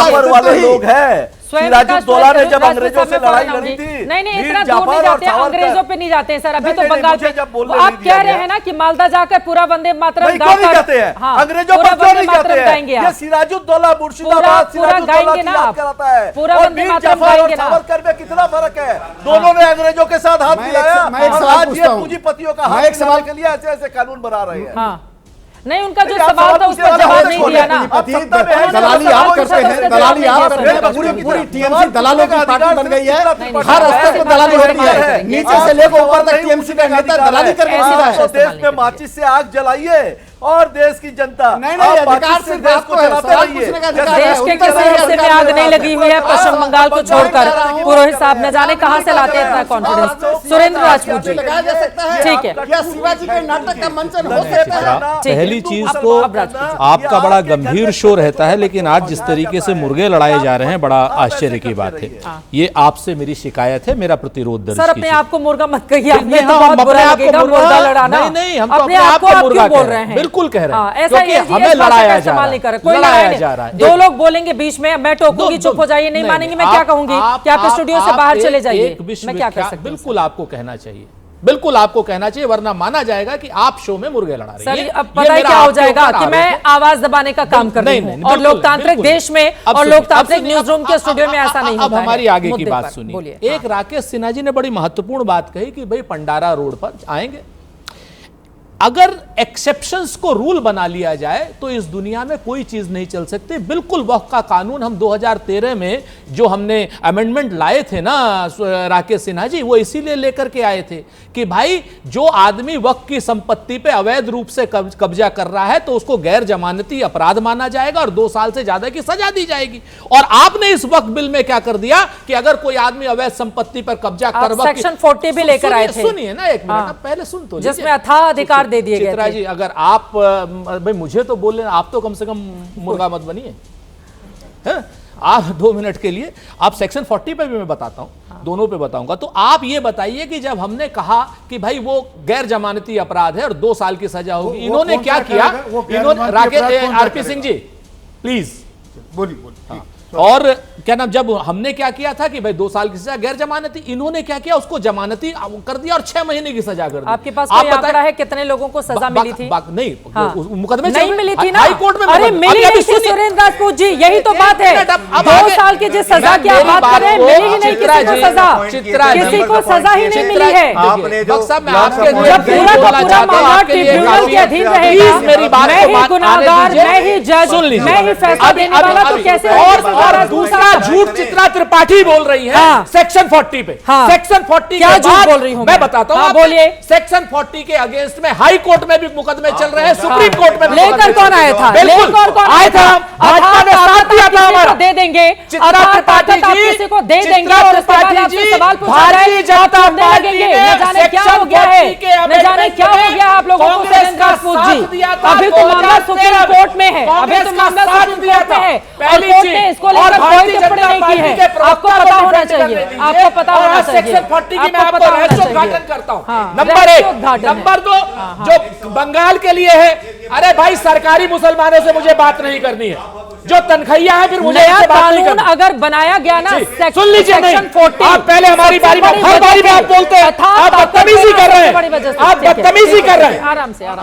हूँ लोग हैं सिराजुद्दौला ने जब अंग्रेजों से लड़ाई लड़ी थी, नहीं मीर इतना दूर जाफर नहीं और जाते, सावरकर। अंग्रेजों पे नहीं जाते हैं सर, अभी नहीं, तो नहीं, बंगाल मुझे पे जब बोलने आप नहीं कह दिया रहे गया। हैं ना कि मालदा जाकर पूरा वंदे मातरम नहीं, क्यों नहीं जाते हैं? हाँ, अंग्रेजों पूरा पर क्यों वंदे नहीं मातरम जाते गाएंगे हैं? आप। ये सिराजुद्दौला मुर्शिदाबाद पूरा सिराजुद्दौला गाएंगे की ना याद आप। कराता है। पूरा और वंदे मीर मातरम जाफर और गाएंगे ना आप। सावरकर में कितना फर्क है? दोनों ने अंग्रेजों के साथ हाथ मिलाया मैं एक और सवाल आज पूछता ये हूं। पूंजीपतियों का मैं हाथ एक सवाल मिलाने के लिए ऐसे ऐसे कानून बना रहे हैं। हाँ नहीं, उनका जो नहीं, आप सवाल था उस पूछने पर वाले जवाब हो, नहीं दिया ना। दलाली आप करते हैं, दलाली आप करते हैं, पूरी टीएमसी दलालों की पार्टी बन गई है, हर स्तर पर दलाली होती है, नीचे से लेकर ऊपर तक टीएमसी का नेता दलाली करके जीता है। देश में माचिस से आग जलाइए और देश की जनता नहीं, अधिकार से सिर्फ देश आपको को है, चलाते सवाल रहिए। पूछने का अधिकार देश के किसी हिस्से में आग नहीं लगी हुई है, पश्चिम बंगाल को छोड़कर। पुरोहित साहब न जाने कहाँ से लाते हैं इतना कॉन्फिडेंस। सुरेंद्र राजपूत जी, ठीक है, क्या शिवाजी के नाटक का मंचन हो सकता है? पहली चीज तो आपका बड़ा गंभीर शो रहता है, लेकिन आज जिस तरीके से मुर्गे लड़ाए जा रहे हैं बड़ा आश्चर्य की बात है। ये आपसे मेरी शिकायत है, मेरा प्रतिरोध दर्ज सर अपने कीजिए। आप को मुर्गा मत कहिए, नहीं, अपने हाँ, तो बहुत हम बुरा अपने आप को लगेगा मुर्गा- मुर्गा लड़ाना। नहीं, हम तो अपने अपने आप आप को को आप मुर्गा क्यों बोल कह रहे रहे हैं। हैं? बिल्कुल कह रहे हैं। हाँ, ऐसा क्योंकि LGS हमें भाषा का लड़ाया जा इस्तेमाल रहा नहीं है, कर रहे। कोई लड़ाया लड़ाई जा रहा है। दो लोग बोलेंगे बीच में, मैं टोकूंगी, चुप हो जाइए, नहीं मानेंगे, मैं क्या कहूंगी कि आप स्टूडियो से बाहर चले जाइए, मैं क्या कर सकती हूँ? बिल्कुल आपको कहना चाहिए, बिल्कुल आपको कहना चाहिए, वरना माना जाएगा कि आप शो में मुर्गे लड़ा रही हैं। सर अब पता है क्या हो जाएगा कि मैं आवाज दबाने का काम कर रही हूँ, और लोकतांत्रिक देश में और लोकतांत्रिक न्यूज रूम के स्टूडियो में ऐसा नहीं होता अब हमारी है। आगे की मुद्दे बात पर सुनिए। बोलिए। एक राकेश सिन्हा जी ने बड़ी महत्वपूर्ण बात कही कि भाई पंडारा रोड पर आएंगे। अगर एक्सेप्शंस को रूल बना लिया जाए तो इस दुनिया में कोई चीज नहीं चल सकती। बिल्कुल वक्फ का कानून हम 2013 में जो हमने अमेंडमेंट लाए थे ना राकेश सिन्हा जी, वो इसीलिए लेकर के आए थे कि भाई जो आदमी वक्फ की संपत्ति पे अवैध रूप से कब्जा कर रहा है तो उसको गैर जमानती अपराध माना जाएगा और 2 साल से ज्यादा की सजा दी जाएगी। और आपने इस वक्फ बिल में क्या कर दिया कि अगर कोई आदमी अवैध संपत्ति पर कब्जा कर सेक्शन 40 भी लेकर आए थे। सुनिए ना एक मिनट, पहले सुन तो जिसमें अथाह अधिकार दे दिए गए चित्रा थे। जी, अगर आप भाई मुझे तो बोल लेना, आप तो कम से कम मुर्गा मत बनिए, हैं? आप 2 मिनट के लिए आप सेक्शन 40 पे भी मैं बताता हूं, दोनों पे बताऊंगा। तो आप ये बताइए कि जब हमने कहा कि भाई वो गैर जमानती अपराध है और 2 साल की सजा होगी, इन्होंने क्या किया? इन्होंने राकेश आरपी सिंह जी प्लीज बोलिए। और क्या नाम, जब हमने क्या किया था कि भाई 2 साल की सजा गैर जमानती, इन्होंने क्या किया? उसको जमानती कर दिया और 6 महीने की सजा कर दी। आपके पास कोई आंकड़ा है कितने लोगों को सजा मिली थी? नहीं, हाँ। मुकदमे नहीं मिली थी ना, हाई कोर्ट में। अरे मिली नहीं थी सुरेंद्र राजपूत जी, यही तो बात है। 2 साल की जिस सजा की आप बात कर रहे हैं, मिली ही नहीं किसी को सजा, किसी को सजा ही नहीं मिली है। जब पूरा का पूरा मामला ट्रिब्यूनल के अधीन रहेगा, मैं ही गुनाहगार, मैं ही जज, मैं ही फैसला देने वाला, तो कैसे? और दूसरा झूठ चित्रा त्रिपाठी बोल रही है सेक्शन 40 पे। सेक्शन 40 क्या झूठ बोल रही हूं मैं बताता हूं, बोलिए। सेक्शन 40 के अगेंस्ट में हाई कोर्ट में भी मुकदमे चल रहे हैं, सुप्रीम कोर्ट में लेकर कौन आया था? बिल्कुल कौन आया था, भाजपा ने साथ दिया था हमारा। दे देंगे चित्रा त्रिपाठी जी, किसी को दे देंगे और उसके बाद आपसे सवाल पूछा जाए, भारतीय जनता पार्टी ने न जाने क्या हो गया है, न जाने क्या हो गया आप लोगों को। सुरेंद्र राजपूत जी, अभी तो मामला सुप्रीम कोर्ट में है, अभी तो मामला सुप्रीम कोर्ट में है और कोर्ट ने इसको लेकर कोई टिप्पणी नहीं की है। आपको पता होना चाहिए, आपको पता होना चाहिए। सेक्शन 40 की मैं आपको रहस्योद्घाटन करता हूं। हाँ, नंबर 1, नंबर 2 जो बंगाल के लिए है, अरे भाई सरकारी मुसलमानों से मुझे बात नहीं करनी है, जो तनखैया है फिर मुझे नया बात नहीं कानून करनी। अगर बनाया गया ना, सुन लीजिए, सेक्शन 40, आप पहले हमारी बारी में, हर बारी में आप बोलते हैं, आप बदतमीजी कर रहे हैं, आप बदतमीजी कर रहे हैं, आराम से आप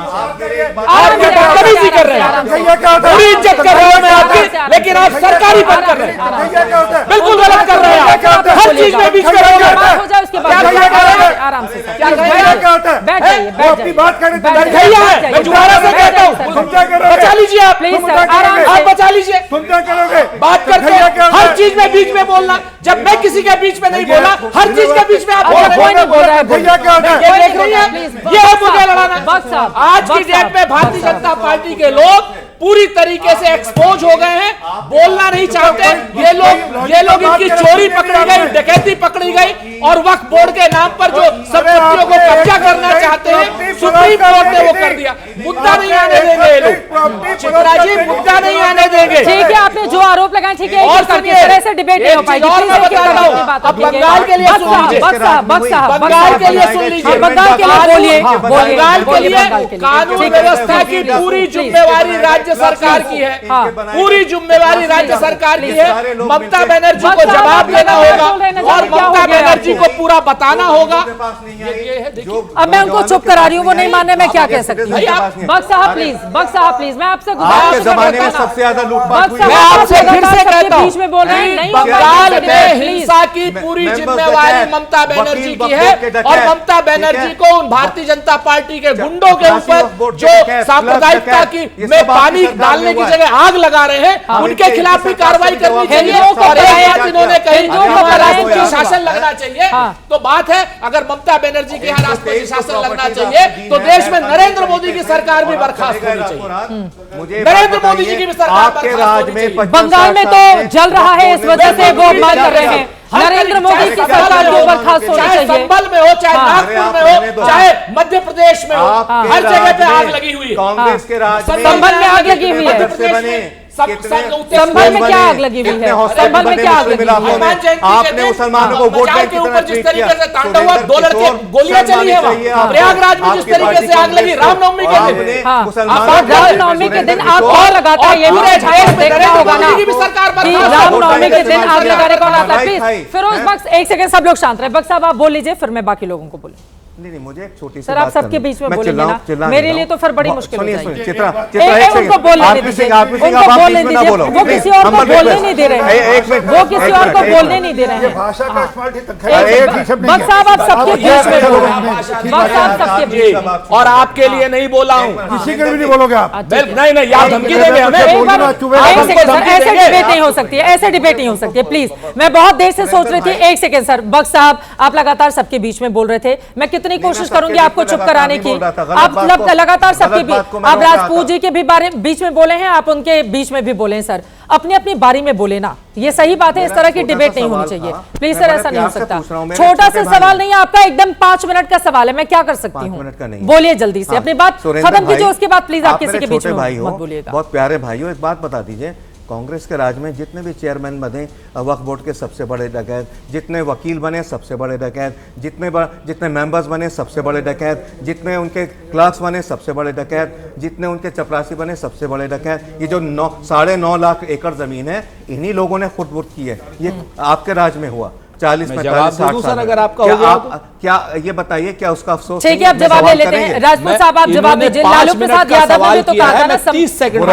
बदतमीजी कर रहे हैं, पूरी इज्जत कर रहे हैं मैं आपकी, लेकिन आप सरकारी बंद कर रहे हैं, बिल्कुल गलत कर रहे हैं आप, हर चीज में बीच में हो जाए उसके बाद आराम से बैठ जाइए, तनखैया है, मैं दोबारा से कहता हूँ, बचा लीजिए आप, प्लीज सर, आराम से आप बचा लीजिए। बात करते हैं हर चीज में बीच में बोलना, जब मैं किसी के बीच में नहीं बोला, हर चीज के बीच में आप कोई नहीं बोल रहा है, ये देख रही है, ये है मुद्दे लड़ाना। आज की डेट में भारतीय जनता पार्टी के लोग पूरी तरीके से एक्सपोज हो गए हैं, बोलना नहीं चाहते। ये लोग इनकी चोरी पकड़ी गई, डकैती पकड़ी गई और वक्फ बोर्ड के नाम पर जो संपत्तियों को कब्जा करना चाहते हैं, सुप्रीम कोर्ट ने वो कर दिया। मुद्दा नहीं आने देंगे ये लोग, चित्रा जी, मुद्दा नहीं आने देंगे। ठीक है, आपने जो आरोप लगाए, ठीक है, और इस तरह से डिबेट नहीं हो पाएगी। और मैं बताता हूं, अब बंगाल के लिए सुन लीजिए, बंगाल के लिए सुन लीजिए, बंगाल के लिए बोलिए, बंगाल के लिए कानून व्यवस्था की पूरी जिम्मेवारी राज्य राज्य सरकार की है, पूरी जिम्मेवारी राज्य सरकार की है। ममता बनर्जी को जवाब देना होगा और ममता बनर्जी को पूरा बताना होगा। अब मैं उनको चुप करा रही हूँ, वो नहीं मानने में क्या कह सकती हूँ। बख्श साहब प्लीज, बख्श साहब प्लीज, मैं आपसे आपके जमाने में सबसे ज्यादा लूटपाट हुई। मैं आपसे फिर से कहता हूँ, बीच में बोल रहे हैं नहीं, बंगाल में हिंसा की पूरी जिम्मेवारी ममता बनर्जी की है और ममता बनर्जी को उन भारतीय जनता पार्टी के गुंडों के ऊपर जो सांप्रदायिकता की में पानी डालने की जगह आग लगा रहे हैं, उनके खिलाफ भी कार्रवाई करनी चाहिए। और एक बात इन्होंने कही राष्ट्रपति शासन लगना चाहिए, तो बात है अगर ममता बनर्जी के यहाँ राष्ट्रपति शासन लगना चाहिए तो देश में नरेंद्र मोदी की सरकार भी बर्खास्त होनी चाहिए। नरेंद्र मोदी जी की भी सरकार बर्खास्त होनी चाहिए। बंगाल में तो जल रहा है, इस वजह से वो मांग कर रहे हैं नरेंद्र मोदी की सरकार को बर्खास्त होनी चाहिए। संभल में हो, चाहे नागपुर में हो, चाहे मध्य प्रदेश में हो, हर जगह पे आग लगी हुई है। कांग्रेस के राज संभल में आग लगी हुई है। संभल में क्या आग लगी हुई है? संभल में क्या आग लगी हुई है? आपने मुसलमानों को वोट के ऊपर जिस तरीके से तांडव हुआ, 2 लड़के गोलियां चली है वहां। प्रयागराज में जिस तरीके से आग लगी रामनवमी के दिन, रामनवमी के दिन आग कौन लगाता है? ये भी देखना होगा ना। रामनवमी के दिन आग लगाने कौन आता है? प्लीज फिरोज बख्श, एक सेकंड सब लोग शांत रहे। बख्श साहब आप बोल लीजिए, फिर मैं बाकी लोगों को बोलूं। नहीं, मुझे एक छोटी सी सर, आप सबके बीच में बोलेंगे ना, मेरे लिए तो फिर बड़ी मुश्किल हो जाएगी। उनको बोलने दीजिए, वो किसी और को बोलने नहीं दे रहे हैं, वो किसी और को बोलने नहीं दे रहे हैं। बख्श साहब आप सबके बीच में बोल रहे हैं, बख्श साहब सबके बीच में, और आपके लिए नहीं बोला हूँ, किसी के लिए नहीं बोलोगे आप। नहीं नहीं, आप धमकी देंगे हमें। ऐसे डिबेट नहीं हो सकती है, ऐसे डिबेट नहीं हो सकती है प्लीज। मैं बहुत देर से सोच रही थी। एक सेकंड सर, बख्श साहब आप लगातार सबके बीच में बोल रहे थे, मैं कितनी कोशिश करूंगी आपको चुप कराने की। आप लगातार सबके बीच, आप राजपूत जी के भी बारे बीच में बोले हैं, आप उनके बीच में भी बोले हैं। सर अपनी अपनी बारी में बोले ना, ये सही बात है। इस तरह की डिबेट नहीं होनी चाहिए प्लीज सर, ऐसा नहीं हो सकता। छोटा सा सवाल नहीं है आपका, एकदम 5 मिनट का सवाल है, मैं क्या कर सकती हूँ? बोलिए जल्दी से, अपनी बात खत्म कीजिए, उसके बाद प्लीज आप किसी के बीच में मत बोलिएगा। बहुत प्यारे भाइयों, एक बात बता दीजिए, कांग्रेस के राज में जितने भी चेयरमैन बने वक्फ बोर्ड के सबसे बड़े डकैत, जितने वकील बने सबसे बड़े डकैत, जितने मेंबर्स बने सबसे बड़े डकैत, जितने उनके क्लर्क्स बने सबसे बड़े डकैत, जितने उनके चपरासी बने सबसे बड़े डकैत। ये जो 9.5 लाख एकड़ जमीन है, इन्हीं लोगों ने खुद बुर्द की है। ये आपके राज में हुआ। 40-45-60 साल। अगर आपका हो गया क्या ये बताइए, क्या उसका अफसोस? ठीक है, अब जवाब ले लेते हैं। राजपूत साहब आप जवाब दीजिए। लालू प्रसाद यादव ने तो कहा था ना 30 सेकंड।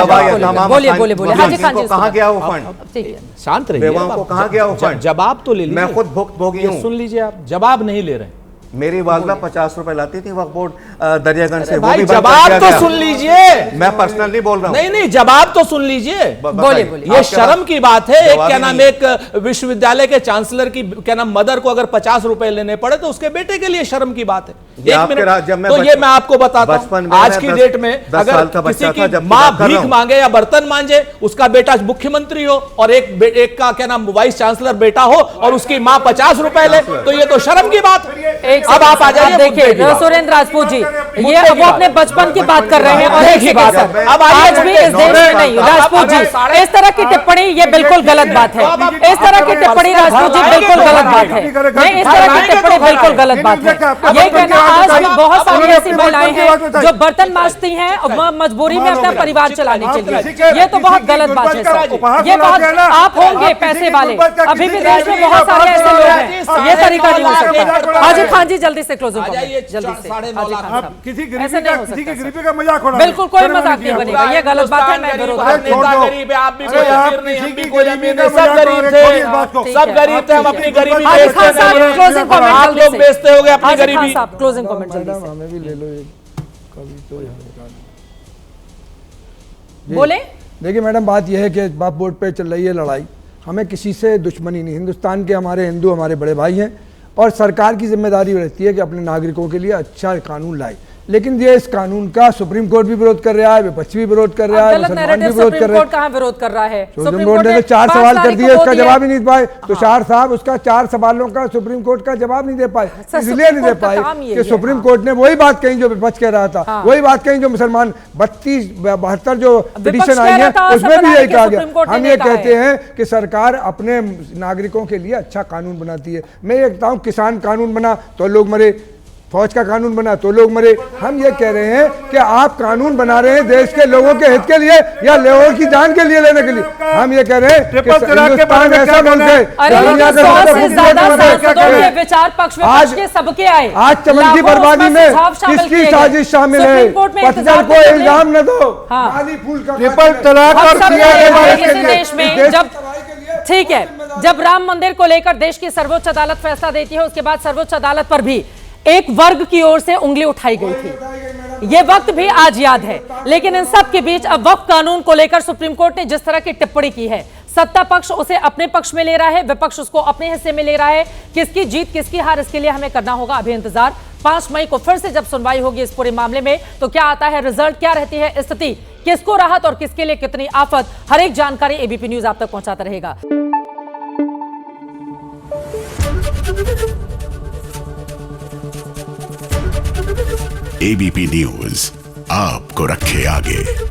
बोलिए बोलिए बोलिए। हाजी खान जी, कहाँ गया वो फंड? ठीक है, शांत रहिए। को कहाँ गया वो फंड? जवाब तो ले लीजिए। मैं खुद भुक्तभोगी हूँ। सुन लीजिए, आप जवाब नहीं ले रहे। मेरी वालदा 50 रुपए लाती थी वक्फ बोर्ड दरियागंज से। भाई जवाब तो सुन लीजिए। मैं पर्सनल नहीं बोल रहा हूँ। नहीं, जवाब तो सुन लीजिए। बोलिए। ये शर्म की बात है, एक क्या नाम, एक विश्वविद्यालय के चांसलर की क्या नाम मदर को अगर 50 रुपए लेने पड़े तो उसके बेटे के लिए शर्म की बात है। एक मिनट, तो ये मैं आपको बताता हूँ, आज की डेट में अगर किसी की माँ भीख मांगे या बर्तन मांगे, उसका बेटा मुख्यमंत्री हो और एक का क्या नाम वाइस चांसलर बेटा हो और उसकी माँ 50 रुपए ले, तो ये तो शर्म की बात है। अब आप आ जाइए। देखिए सुरेंद्र राजपूत जी, ये वो अपने बचपन की बात कर रहे हैं और एक ही बात है। अब आज भी इस देश में नहीं, राजपूत जी इस तरह की टिप्पणी ये बिल्कुल गलत बात है। इस तरह की टिप्पणी राजपूत जी बिल्कुल गलत बात है। नहीं, इस तरह की टिप्पणी बिल्कुल गलत बात है। ये कहना आज भी बहुत सारी ऐसी महिलाएं हैं जो बर्तन मांजती हैं मजबूरी में अपना परिवार चलाने के लिए, ये तो बहुत गलत बात है सर। ये बहुत, आप होंगे पैसे वाले, अभी भी देश में बहुत सारे ऐसे लोग हैं, ये तरीका नहीं हो सकता। हाजी खान जी जल्दी से क्लोजिंग कमेंट, जल्दी से। किसी की गरीबी का मजाक हो रहा है। बिल्कुल कोई मजाक नहीं बनेगा, ये गलत बात है। मैं विरोध गरीब है, आप भी कोई अमीर नहीं, हम भी कोई अमीर नहीं, सब गरीब थे, सब गरीब थे। हम अपनी गरीबी बेचते हैं, आप लोग बेचते हो गए अपनी गरीबी। क्लोजिंग कमेंट जल्दी से। हमें भी ले लो एक कभी तो बोले। देखिए मैडम, बात यह है कि वक्फ बोर्ड पे चल रही है लड़ाई, हमें किसी से दुश्मनी नहीं। हिंदुस्तान के हमारे हिंदू हमारे बड़े भाई हैं और सरकार की जिम्मेदारी रहती है कि अपने नागरिकों के लिए अच्छा कानून लाए, लेकिन ये इस कानून का सुप्रीम कोर्ट भी विरोध कर रहा है, विपक्ष भी विरोध कर रहा है, मुसलमान भी विरोध कर रहे हैं। कहाँ विरोध कर रहा है? सुप्रीम कोर्ट ने 4 सवाल कर दिए, इसका जवाब ही नहीं दे पाए। तुषार साहब उसका 4 सवालों का सुप्रीम कोर्ट का जवाब नहीं दे पाए, इसलिए नहीं दे पाए कि सुप्रीम कोर्ट ने वही बात कही जो विपक्ष कह रहा था, वही बात कही जो मुसलमान 32-72 जो पिटीशन आई है उसमें भी यही कहा गया। हम ये कहते हैं कि सरकार अपने नागरिकों के लिए अच्छा कानून बनाती है। मैं ये कहता हूँ किसान कानून बना तो लोग मरे, फौज का कानून बना तो लोग मरे। हम ये कह रहे हैं कि आप कानून बना रहे हैं देश के लोगों के हित के लिए या लोगों की जान के लिए लेने के लिए। हम ये कह रहे हैं कि हिंदुस्तान ऐसा मुल्क है। विचार पक्ष में आज के सबके आए, आज चमन की बर्बादी में किसकी साजिश शामिल है? पटजर को इल्जाम न दो। माली फूल का ट्रिपल तलाक और देश में जब ठीक है, जब राम मंदिर को लेकर देश की सर्वोच्च अदालत फैसला देती है, उसके बाद सर्वोच्च अदालत पर भी एक वर्ग की ओर से उंगली उठाई गई थी। यह वक्त भी आज याद है। लेकिन इन सब के बीच अब वक्फ कानून को लेकर सुप्रीम कोर्ट ने जिस तरह की टिप्पणी की है, सत्ता पक्ष उसे अपने पक्ष में ले रहा है, विपक्ष उसको अपने हिस्से में ले रहा है। किसकी जीत किसकी हार, इसके लिए हमें करना होगा अभी इंतजार। 5 मई को फिर से जब सुनवाई होगी इस पूरे मामले में, तो क्या आता है रिजल्ट, क्या रहती है स्थिति, किसको राहत और किसके लिए कितनी आफत, हर एक जानकारी एबीपी न्यूज आप तक पहुंचाता रहेगा। एबीपी न्यूज आपको रखे आगे।